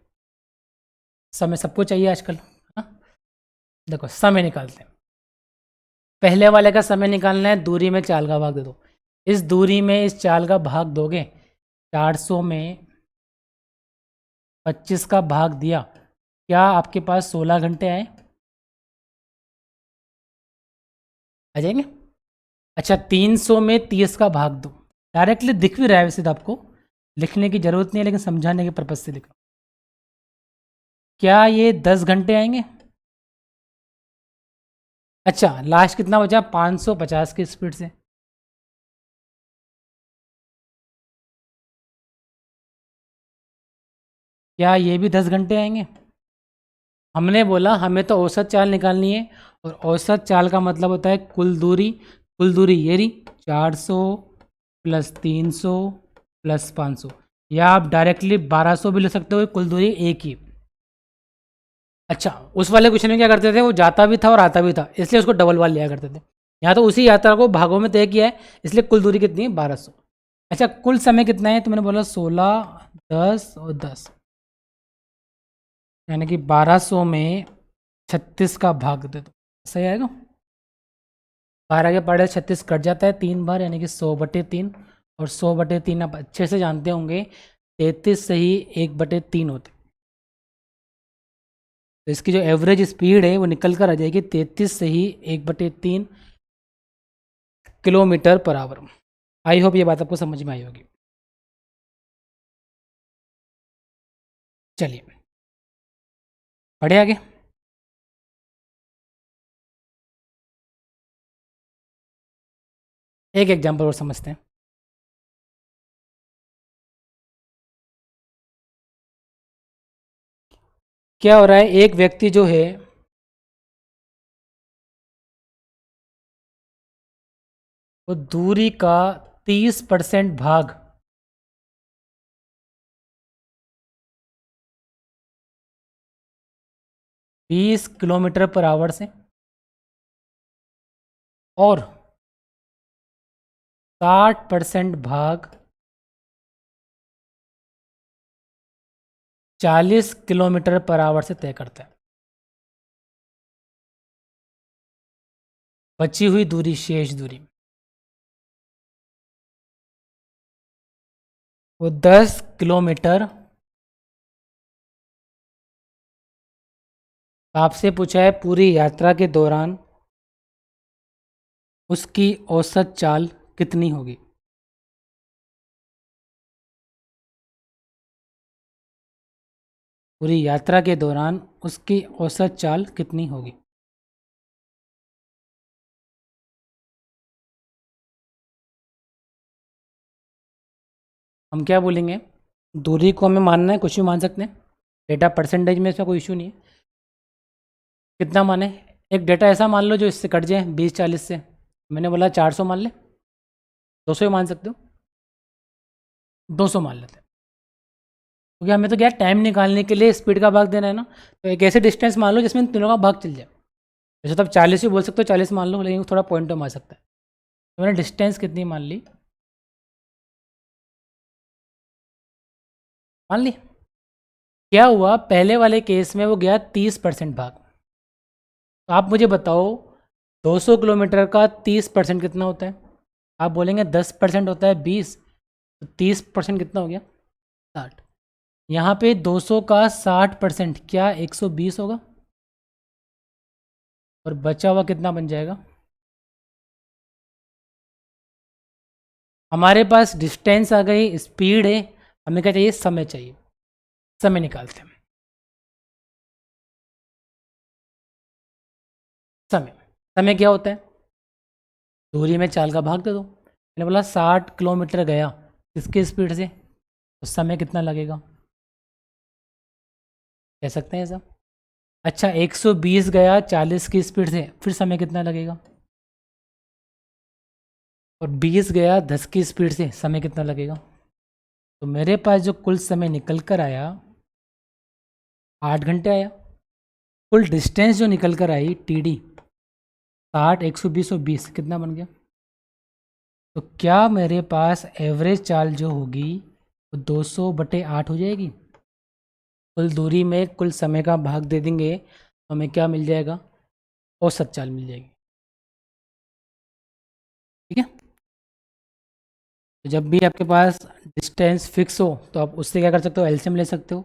समय सबको चाहिए आजकल, हाँ। देखो समय निकालते हैं, पहले वाले का समय निकालना है, दूरी में चाल का भाग दे दो, इस दूरी में इस चाल का भाग दोगे, 400 में 25 का भाग दिया, क्या आपके पास 16 घंटे आए, आ जाएंगे। अच्छा 300 में 30 का भाग दो, डायरेक्टली दिख भी रहा है वैसे तो आपको, लिखने की जरूरत नहीं है लेकिन समझाने के पर्पज से लिखा, क्या ये 10 घंटे आएंगे, अच्छा, लास्ट कितना बचा? 550 की स्पीड से। क्या ये भी 10 घंटे आएंगे? हमने बोला हमें तो औसत चाल निकालनी है, और औसत चाल का मतलब होता है कुल दूरी ये रही 400 प्लस 300 प्लस 500, या आप डायरेक्टली 1200 भी ले सकते हो, कुल दूरी एक ही। अच्छा, उस वाले क्वेश्चन में क्या करते थे, वो जाता भी था और आता भी था, इसलिए उसको डबल वाल लिया करते थे। यहाँ तो उसी यात्रा को भागों में तय किया है, इसलिए कुल दूरी कितनी है? 1200। अच्छा, कुल समय कितना है? तो मैंने बोला 16, 10 और 10, यानी कि 1200 में 36 का भाग दे दो, सही आएगा। 12 के पढ़े 36 कट जाता है 3 बार, यानी कि 100/3, और 100/3 आप अच्छे से जानते होंगे 33 से ही 1/3 होते। तो इसकी जो एवरेज स्पीड है वो निकल कर आ जाएगी 33 से ही 1/3 kilometre per hour. I hope ये बात आपको समझ में आई होगी। चलिए पढ़े आगे। एक एग्जाम्पल और समझते हैं। क्या हो रहा है, एक व्यक्ति जो है वो दूरी का 30% भाग 20 किलोमीटर पर आवर से, और 60% भाग 40 किलोमीटर पर आवर से तय करता है। बची हुई दूरी, शेष दूरी, वो 10 किलोमीटर। आपसे पूछा है पूरी यात्रा के दौरान उसकी औसत चाल कितनी होगी। पूरी यात्रा के दौरान उसकी औसत चाल कितनी होगी। हम क्या बोलेंगे, दूरी को हमें मानना है, कुछ भी मान सकते हैं, डेटा परसेंटेज में इसमें कोई इशू नहीं है। कितना माने? एक डेटा ऐसा मान लो जो इससे कट जाए 20-40 से। मैंने बोला 400 मान ले, 200 ही मान सकते हो, 200 मान लेते हैं, क्योंकि हमें तो क्या टाइम निकालने के लिए स्पीड का भाग देना है ना। तो एक ऐसे डिस्टेंस मान लो जिसमें इन तीनों का भाग चल जाए। वैसे तो आप 40 भी बोल सकते हो, 40 मान लो, लेकिन थोड़ा पॉइंट में आ सकता है। तो मैंने डिस्टेंस कितनी मान ली, मान ली। क्या हुआ, पहले वाले केस में वो गया 30% भाग। तो आप मुझे बताओ 200 किलोमीटर का 30% कितना होता है? आप बोलेंगे 10% होता है 20, तो 30% कितना हो गया? 60। यहाँ पे 200 का 60% क्या 120 होगा, और बचा हुआ कितना बन जाएगा? हमारे पास डिस्टेंस आ गई, स्पीड है, हमें क्या चाहिए? समय चाहिए। समय निकालते हैं। समय, समय क्या होता है? दूरी में चाल का भाग दे दो। मैंने बोला 60 किलोमीटर गया किसकी स्पीड से, तो समय कितना लगेगा, कह सकते हैं ऐसा। अच्छा, 120 गया 40 की स्पीड से, फिर समय कितना लगेगा? और 20 गया 10 की स्पीड से, समय कितना लगेगा? तो मेरे पास जो कुल समय निकल कर आया 8 घंटे आया। कुल डिस्टेंस जो निकल कर आई TD 60, 120 और 20 कितना बन गया? तो क्या मेरे पास एवरेज चाल जो होगी वो 200/8 हो जाएगी। कुल दूरी में कुल समय का भाग दे देंगे तो हमें क्या मिल जाएगा? औसत चाल मिल जाएगी। ठीक है। तो जब भी आपके पास डिस्टेंस फिक्स हो तो आप उससे क्या कर सकते हो? एलसीएम ले सकते हो।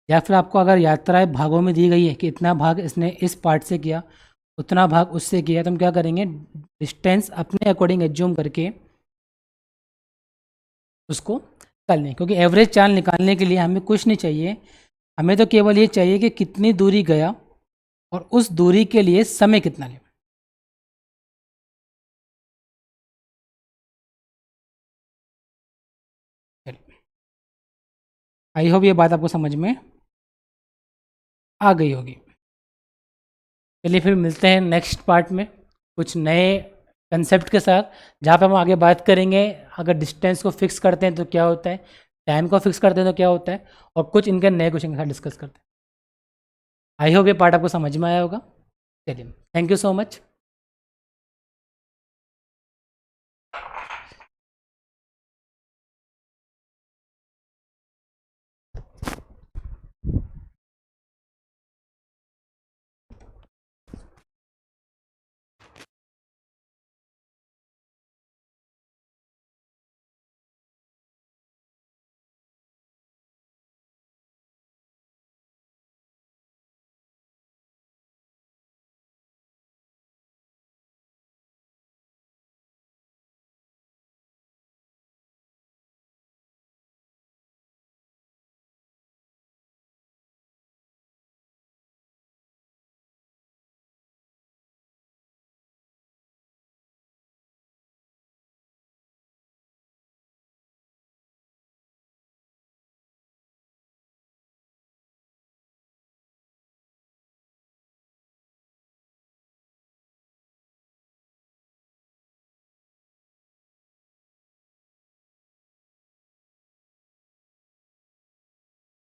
या फिर आपको अगर यात्राएं भागों में दी गई है कि इतना भाग इसने इस पार्ट से किया, उतना भाग उससे किया, तो हम क्या करेंगे? डिस्टेंस अपने अकॉर्डिंग एज्यूम करके उसको कर लें, क्योंकि एवरेज चाल निकालने के लिए हमें कुछ नहीं चाहिए। हमें तो केवल ये चाहिए कि कितनी दूरी गया और उस दूरी के लिए समय कितना ले। आई होप ये बात आपको समझ में आ गई होगी। चलिए फिर मिलते हैं नेक्स्ट पार्ट में कुछ नए कंसेप्ट के साथ, जहाँ पे हम आगे बात करेंगे अगर डिस्टेंस को फिक्स करते हैं तो क्या होता है, टाइम को फिक्स करते हैं तो क्या होता है, और कुछ इनके नए क्वेश्चन के साथ डिस्कस करते हैं। आई होप ये पार्ट आपको समझ में आया होगा। चलिए, थैंक यू सो मच।